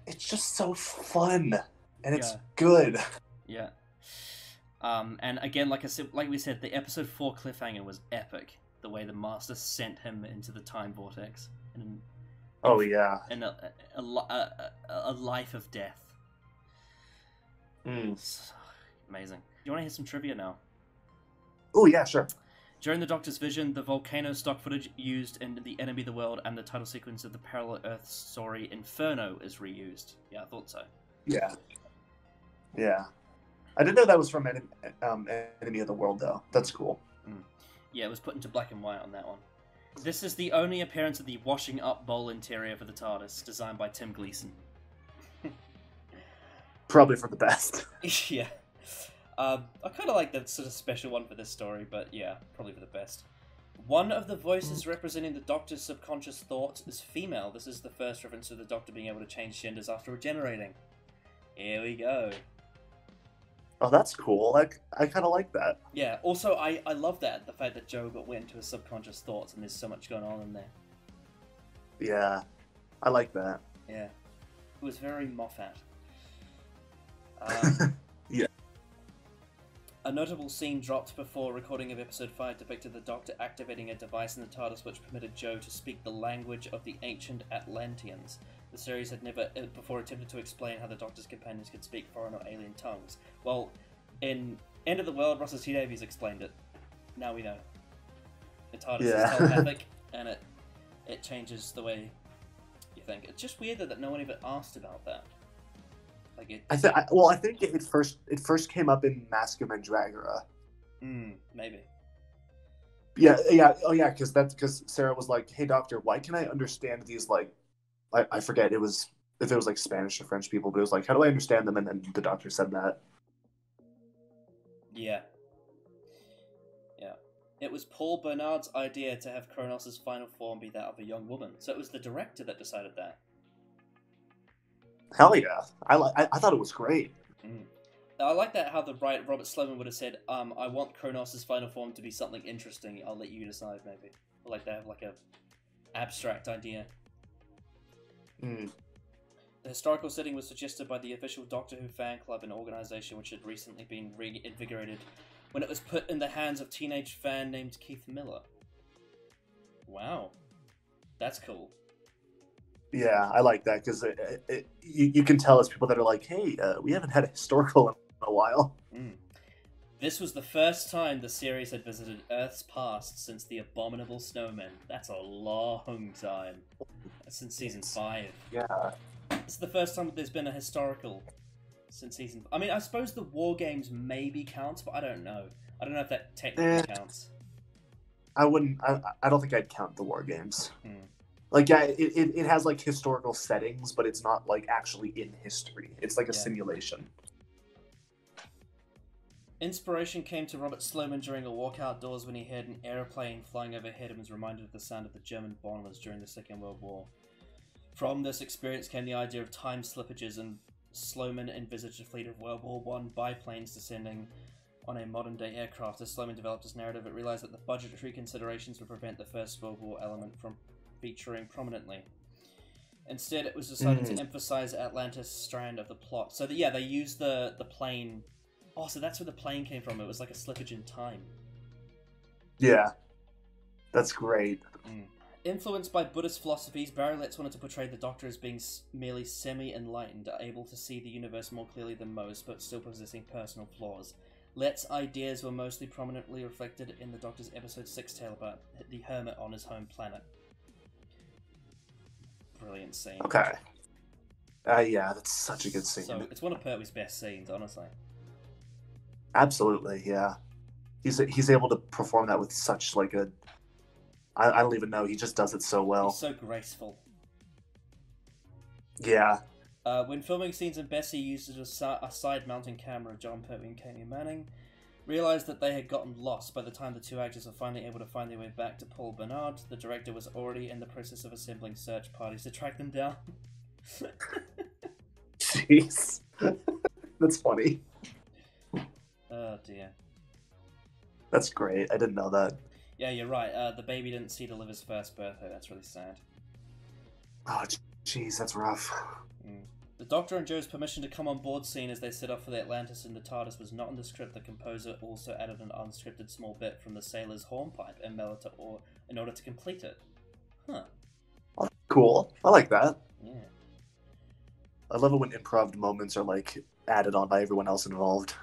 It's just so fun, and it's good.
Yeah. And again, like we said, the episode 4 cliffhanger was epic. The way the Master sent him into the time vortex. And a life of death. Amazing. You want to hear some trivia now?
Oh yeah, sure.
During the Doctor's vision, the volcano stock footage used in The Enemy of the World and the title sequence of the Parallel Earth story Inferno is reused. Yeah, I thought so.
Yeah. Yeah. I didn't know that was from Enemy of the World, though. That's cool.
Yeah, it was put into black and white on that one. This is the only appearance of the washing up bowl interior for the TARDIS, designed by Tim Gleason.
Probably for the best.
Yeah. I kind of like the sort of special one for this story, but yeah, probably for the best. One of the voices representing the Doctor's subconscious thoughts is female. This is the first reference to the Doctor being able to change genders after regenerating. Here we go.
Oh, that's cool. I kind of like that.
Yeah, also, I love that, the fact that Joe went into his subconscious thoughts and there's so much going on in there.
Yeah, I like that.
Yeah. It was very Moffat.
Yeah.
A notable scene dropped before recording of episode 5 depicted the Doctor activating a device in the TARDIS which permitted Joe to speak the language of the ancient Atlanteans. The series had never before attempted to explain how the Doctor's companions could speak foreign or alien tongues. Well, in End of the World, Russell T Davies explained it. Now we know. The TARDIS is telepathic, and it changes the way you think. It's just weird that no one even asked about that. Like it.
I think it first came up in Mask of Mandragora.
Maybe.
Yeah. Oh yeah, because Sarah was like, "Hey Doctor, why can I understand these I forget if it was like Spanish or French people, but it was like, how do I understand them?" And then the Doctor said that.
Yeah. Yeah. It was Paul Bernard's idea to have Kronos' final form be that of a young woman, so it was the director that decided that.
Hell yeah! I thought it was great.
I like that how the Robert Sloman would have said, "I want Kronos' final form to be something interesting. I'll let you decide, maybe." Or like they have like a abstract idea. The historical setting was suggested by the official Doctor Who fan club, an organisation which had recently been reinvigorated when it was put in the hands of teenage fan named Keith Miller. Wow, that's cool.
Yeah, I like that because you can tell it's people that are like, "Hey, we haven't had a historical in a while."
This was the first time the series had visited Earth's past since the Abominable Snowmen. That's a long time. Since season 5.
Yeah.
This is the first time there's been a historical since season... I mean, I suppose the War Games maybe counts, but I don't know. I don't know if that technically counts.
I wouldn't... I don't think I'd count the War Games. Like, yeah, it has, like, historical settings, but it's not, like, actually in history. It's like a simulation.
Inspiration came to Robert Sloman during a walk outdoors when he heard an aeroplane flying overhead and was reminded of the sound of the German bombers during the Second World War. From this experience came the idea of time slippages, and Sloman envisaged a fleet of World War I biplanes descending on a modern-day aircraft. As Sloman developed his narrative, it realized that the budgetary considerations would prevent the First World War element from featuring prominently. Instead, it was decided to emphasize Atlantis' strand of the plot. So, they used the plane... Oh, so that's where the plane came from. It was like a slippage in time.
Yeah. That's great.
Influenced by Buddhist philosophies, Barry Letts wanted to portray the Doctor as being merely semi-enlightened, able to see the universe more clearly than most, but still possessing personal flaws. Letts' ideas were mostly prominently reflected in the Doctor's episode 6 tale about the hermit on his home planet. Brilliant scene.
Okay. Yeah, that's such a good scene.
So, it's one of Pertwee's best scenes, honestly.
Absolutely, yeah. He's able to perform that with such, like, a... I don't even know, he just does it so well.
He's so graceful.
Yeah.
When filming scenes in Bessie used a side-mounting camera, John Pertwee and Kami Manning realized that they had gotten lost. By the time the two actors were finally able to find their way back to Paul Bernard, the director was already in the process of assembling search parties to track them down.
Jeez. That's funny.
Oh dear.
That's great. I didn't know that.
Yeah, you're right. The baby didn't see to live his first birthday. That's really sad.
Oh, jeez, that's rough.
The Doctor and Joe's permission to come on board scene as they set off for the Atlantis in the TARDIS was not in the script. The composer also added an unscripted small bit from the sailor's hornpipe in order to complete it. Huh.
Oh, cool. I like that.
Yeah.
I love it when improv moments are like added on by everyone else involved.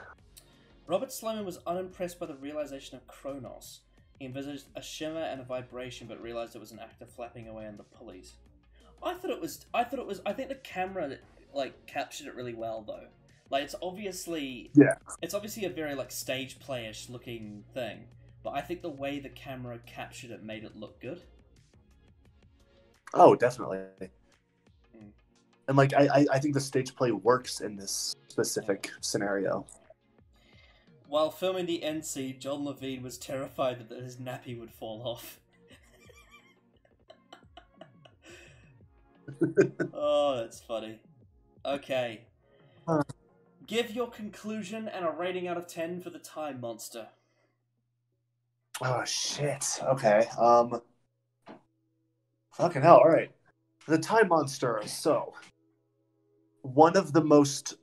Robert Sloman was unimpressed by the realization of Kronos. He envisaged a shimmer and a vibration, but realized it was an actor flapping away on the pulleys. I think the camera like captured it really well though. Like it's obviously a very like stage playish looking thing, but I think the way the camera captured it made it look good.
Oh, definitely. And like I think the stage play works in this specific scenario.
While filming the end scene, John Levine was terrified that his nappy would fall off. Oh, that's funny. Okay. Give your conclusion and a rating out of 10 for the Time Monster.
Oh shit. Okay. Fucking hell. All right. The Time Monster. So, one of the most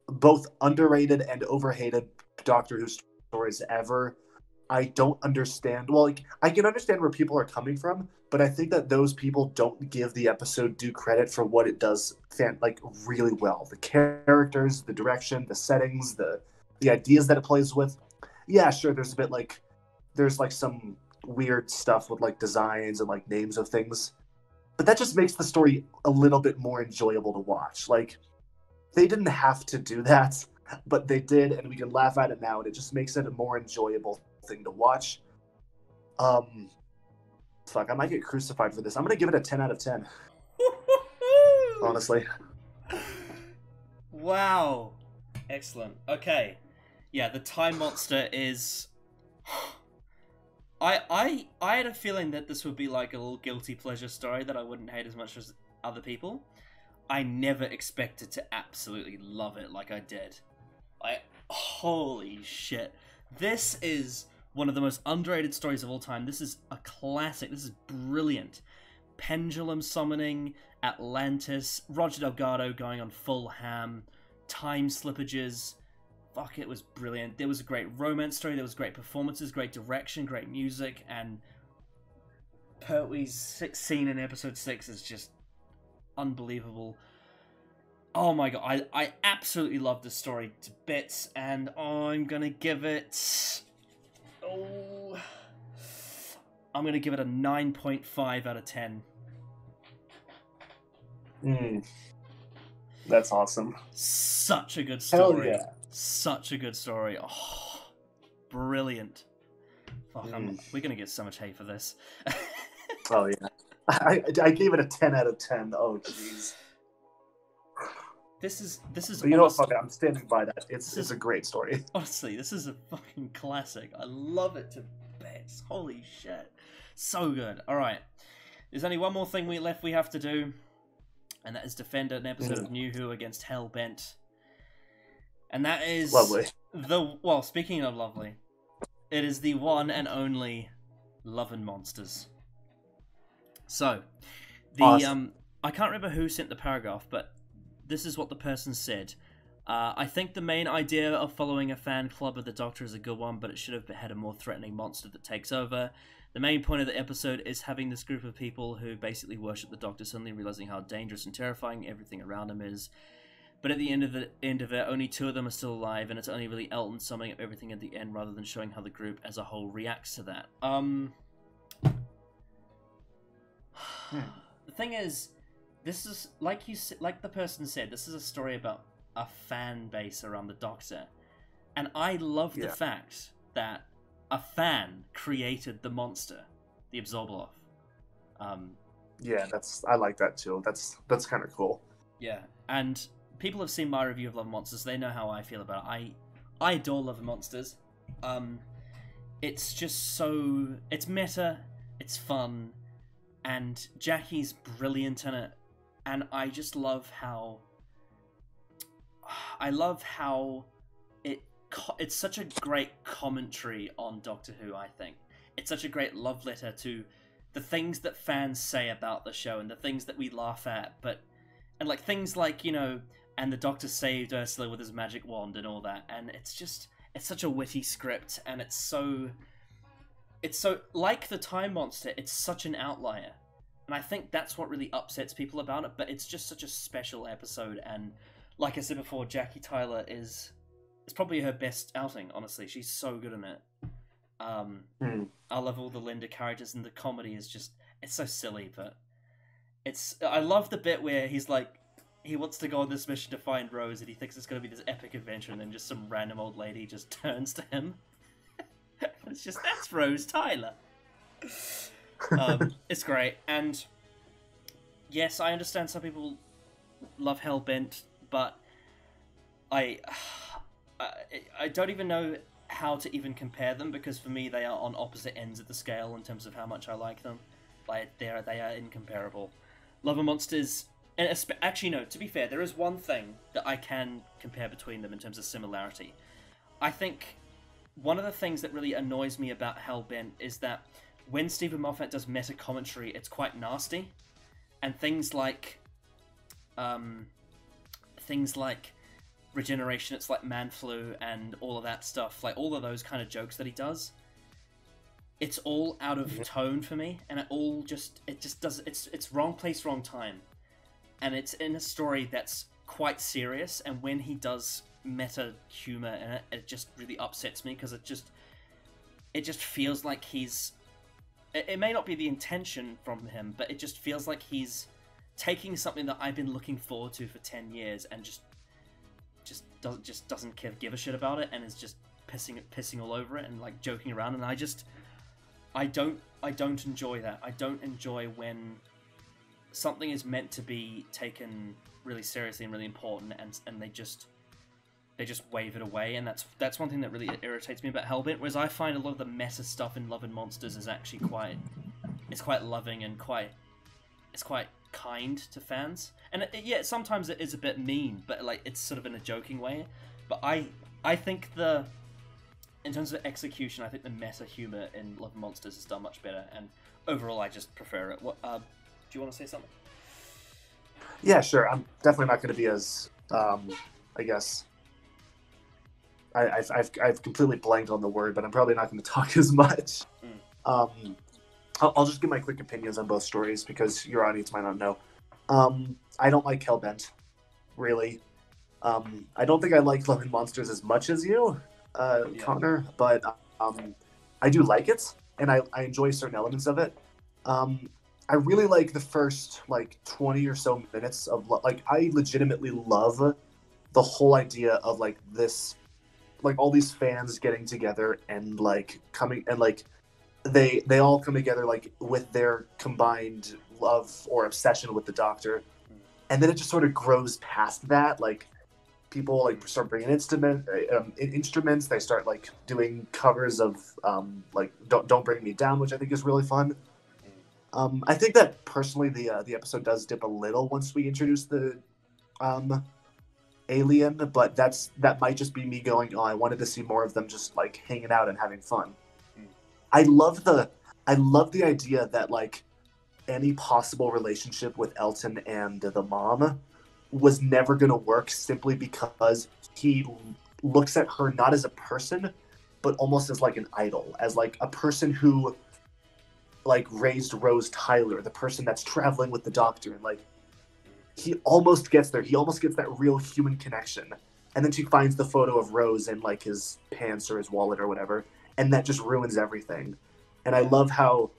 both underrated and overhated Doctor Who stories ever. I don't understand. Well, like I can understand where people are coming from, but I think that those people don't give the episode due credit for what it does really well. The characters, the direction, the settings, the ideas that it plays with. Yeah, sure, there's some weird stuff with like designs and like names of things. But that just makes the story a little bit more enjoyable to watch. Like they didn't have to do that, but they did, and we can laugh at it now, and it just makes it a more enjoyable thing to watch. Fuck, I might get crucified for this. I'm gonna give it a 10 out of 10. Honestly.
Wow. Excellent. Okay. Yeah, the Time Monster is... I had a feeling that this would be like a little guilty pleasure story that I wouldn't hate as much as other people. I never expected to absolutely love it like I did. Holy shit. This is one of the most underrated stories of all time. This is a classic. This is brilliant. Pendulum summoning, Atlantis, Roger Delgado going on full ham, time slippages. Fuck, it was brilliant. There was a great romance story, there was great performances, great direction, great music, and Pertwee's scene in episode 6 is just unbelievable. Oh my god, I absolutely love this story to bits, and I'm gonna give it... I'm gonna give it a 9.5 out of 10.
That's awesome.
Such a good story.
Hell yeah.
Such a good story. Oh, brilliant. Fuck, we're gonna get so much hate for this.
Oh yeah. I gave it a 10 out of 10. Oh jeez.
This is.
But you know what? Fuck it. I'm standing by that. It's a great story.
Honestly, this is a fucking classic. I love it to bits. Holy shit, so good. All right, there's only one more thing we have to do, and that is defend an episode of New Who against Hellbent. And that is
lovely.
Speaking of lovely, it is the one and only Love and Monsters. So, awesome. I can't remember who sent the paragraph, but this is what the person said. I think the main idea of following a fan club of the Doctor is a good one, but it should have had a more threatening monster that takes over. The main point of the episode is having this group of people who basically worship the Doctor, suddenly realizing how dangerous and terrifying everything around him is. But at the end of it, only 2 of them are still alive, and it's only really Elton summing up everything at the end rather than showing how the group as a whole reacts to that. The thing is, this is like the person said, this is a story about a fan base around the Doctor, and I love the fact that a fan created the monster, the Absorbaloff.
Yeah, I like that too. That's kind of cool.
Yeah, and people have seen my review of Love and Monsters. They know how I feel about it. I adore Love and Monsters. It's just so... It's meta, it's fun, and Jackie's brilliant in it. And I just love how... it's such a great commentary on Doctor Who, I think. It's such a great love letter to the things that fans say about the show and the things that we laugh at, but and like things like, you know, and the Doctor saved Ursula with his magic wand and all that, and it's such a witty script, and it's so like the Time Monster, it's such an outlier. And I think that's what really upsets people about it, but it's just such a special episode, and like I said before, Jackie Tyler it's probably her best outing, honestly. She's so good in it. I love all the Linda characters, and the comedy is just, it's so silly, but I love the bit where he's like, he wants to go on this mission to find Rose, and he thinks it's going to be this epic adventure, and then just some random old lady just turns to him. It's just, that's Rose Tyler. It's great, and yes, I understand some people love Hellbent, but I don't even know how to even compare them, because for me they are on opposite ends of the scale in terms of how much I like them. Like they are incomparable. Love and Monsters, and actually no, to be fair, there is one thing that I can compare between them in terms of similarity. I think one of the things that really annoys me about Hellbent is that when Stephen Moffat does meta commentary, it's quite nasty, and things like regeneration, it's like man flu and all of that stuff, like all of those kind of jokes that he does, it's all out of tone for me, and it's wrong place, wrong time, and it's in a story that's quite serious, and when he does meta humor in it just really upsets me, because it just feels like it may not be the intention from him, but it just feels like he's taking something that I've been looking forward to for 10 years and just doesn't give a shit about it, and is just pissing all over it and like joking around, and I don't enjoy that. I don't enjoy when something is meant to be taken really seriously and really important, and they just wave it away, and that's one thing that really irritates me about Hellbent. Whereas I find a lot of the meta stuff in Love and Monsters is actually quite loving and quite kind to fans. And yeah, sometimes it is a bit mean, but like it's sort of in a joking way. But I think in terms of execution, I think the meta humor in Love and Monsters is done much better, and overall I just prefer it. What do you want to say something?
Yeah, sure. I'm definitely not going to be as I guess I've completely blanked on the word, but I'm probably not going to talk as much. I'll just give my quick opinions on both stories, because your audience might not know. I don't like Hellbent, really. I don't think I like Love and Monsters as much as you, Connor, but I do like it, and I enjoy certain elements of it. I really like the first 20 or so minutes of I legitimately love the whole idea of this, all these fans getting together and coming, and they all come together with their combined love or obsession with the Doctor, and then it just sort of grows past that. People start bringing instruments. They start doing covers of "Don't Bring Me Down," which I think is really fun. I think that personally the episode does dip a little once we introduce the alien, but that might just be me going, oh, I wanted to see more of them just hanging out and having fun. I love the idea that any possible relationship with Elton and the mom was never going to work, simply because he looks at her not as a person, but almost as an idol, as a person who raised Rose Tyler, the person that's traveling with the Doctor, and he almost gets there. He almost gets that real human connection, and then she finds the photo of Rose in his pants or his wallet or whatever, and that just ruins everything. And I love how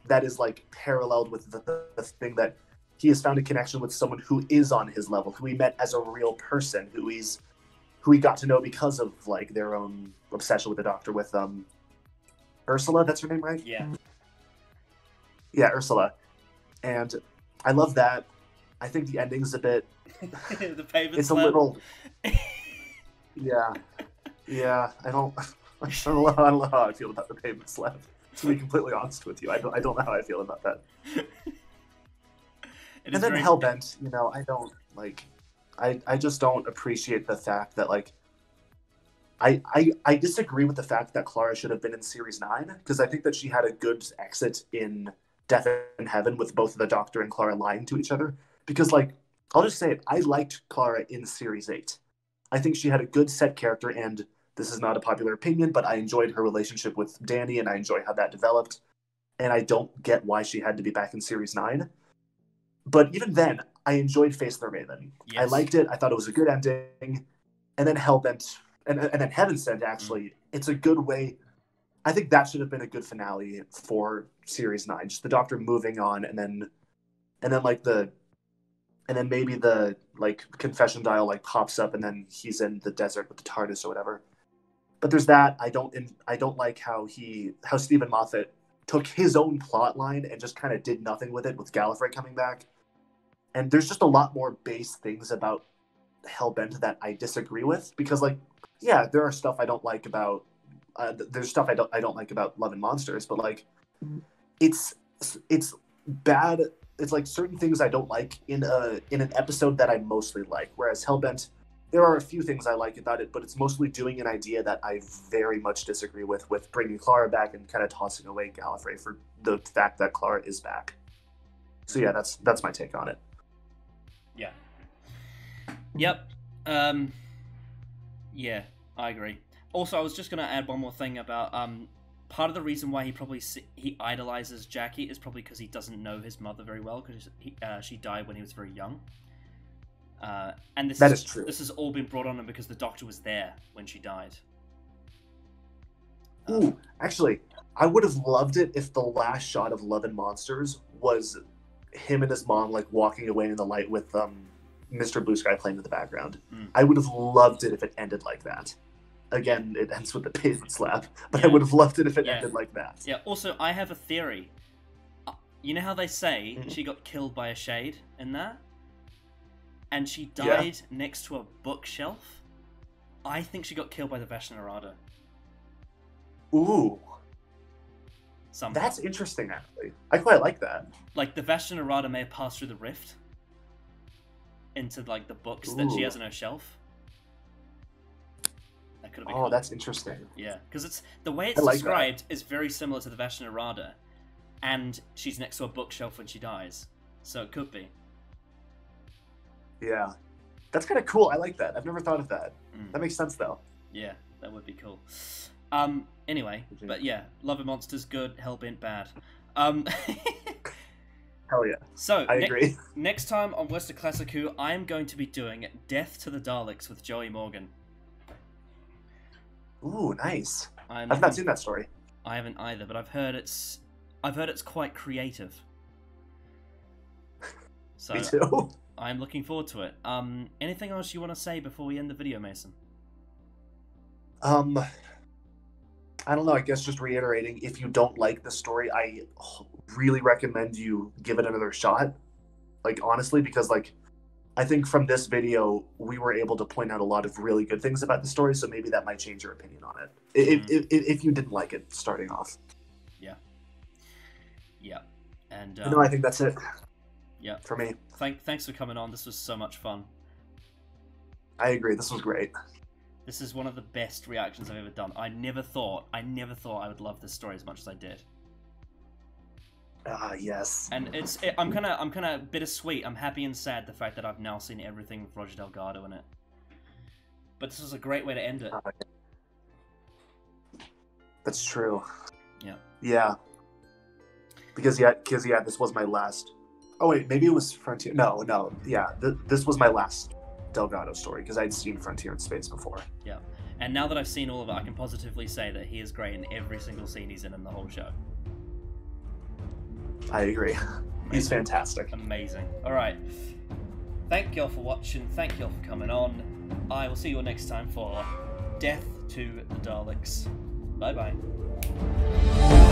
that is paralleled with the thing that he has found a connection with someone who is on his level, who he met as a real person, who he got to know because of their own obsession with the Doctor, with Ursula. That's her name, right? Yeah, Ursula. And I love that. I think the ending's a bit.
The pavement.
It's a little. Yeah. I don't know how I feel about the pavement slap. To be completely honest with you, I don't know how I feel about that. And then Hellbent, I don't I just don't appreciate the fact that I disagree with the fact that Clara should have been in Series 9, because I think that she had a good exit in Death in Heaven with both the Doctor and Clara lying to each other. Because I'll just say it. I liked Clara in Series 8. I think she had a good set character, and this is not a popular opinion, but I enjoyed her relationship with Danny, and I enjoy how that developed. And I don't get why she had to be back in Series 9. But even then, I enjoyed Face the Raven. Yes. I liked it. I thought it was a good ending. And then Hellbent, and then Heaven Sent, actually, it's a good way. I think that should have been a good finale for Series 9. Just the Doctor moving on, and then maybe the like confession dial like pops up, and then he's in the desert with the TARDIS or whatever. But there's that. I don't like how Stephen Moffat took his own plot line and just kind of did nothing with it, with Gallifrey coming back. And there's just a lot more base things about Hellbent that I disagree with, because like, yeah, there are stuff I don't like about there's stuff I don't like about Love and Monsters, but like it's bad. It's like certain things I don't like in an episode that I mostly like. Whereas Hellbent, there are a few things I like about it, but it's mostly doing an idea that I very much disagree with bringing Clara back and kind of tossing away Gallifrey for the fact that Clara is back. So yeah, that's my take on it.
Yeah. Yep. Yeah, I agree. Also, I was just going to add one more thing about part of the reason why he idolizes Jackie is probably because he doesn't know his mother very well, because she died when he was very young. And this is true. This has all been brought on him because the Doctor was there when she died.
Ooh, actually, I would have loved it if the last shot of Love and Monsters was him and his mom like walking away in the light with Mr. Blue Sky playing in the background. I would have loved it if it ended like that. Again, it ends with the pavement slap, but yeah. I would have loved it if it ended like that.
Yeah, also, I have a theory. You know how they say she got killed by a shade in that? And she died next to a bookshelf? I think she got killed by the Veshnarada.
Ooh.
Somehow.
That's interesting, actually. I quite like that.
Like, the Veshnarada may have passed through the rift into, like, the books that she has on her shelf. That could have been cool.
That's interesting.
Yeah, because it's the way it's described is very similar to the Veshnarada, and she's next to a bookshelf when she dies, so it could be.
Yeah, that's kind of cool. I like that. I've never thought of that. That makes sense, though.
Yeah, that would be cool. Anyway, but yeah, Love and Monsters good, Hellbent bad.
Hell yeah.
So
I agree.
Next time on Western Classic Who, I am going to be doing Death to the Daleks with Joey Morgan.
Ooh, nice. I've not seen that story.
I haven't either, but I've heard it's quite creative. So
Me too.
I'm looking forward to it. Anything else you want to say before we end the video, Mason?
I don't know. I guess just reiterating, if you don't like the story, I really recommend you give it another shot. Like, honestly, because like, I think from this video, we were able to point out a lot of really good things about the story, so maybe that might change your opinion on it. If you didn't like it starting off.
Yeah. Yeah. And
no, I think that's it.
Yeah.
For me.
Thanks for coming on. This was so much fun.
I agree. This was great.
This is one of the best reactions I've ever done. I never thought I would love this story as much as I did.
Yes.
And I'm kind of bittersweet. I'm happy and sad the fact that I've now seen everything with Roger Delgado in it. But this was a great way to end it.
That's true.
Yeah.
Yeah. Because this was my last. Oh wait, maybe it was Frontier. No. Yeah, this was my last Delgado story because I'd seen Frontier in Space before.
Yeah. And now that I've seen all of it, I can positively say that he is great in every single scene he's in the whole show.
I agree.
Amazing.
He's fantastic.
Amazing. All right. Thank y'all for watching. Thank y'all for coming on. I will see you all next time for Death to the Daleks. Bye-bye.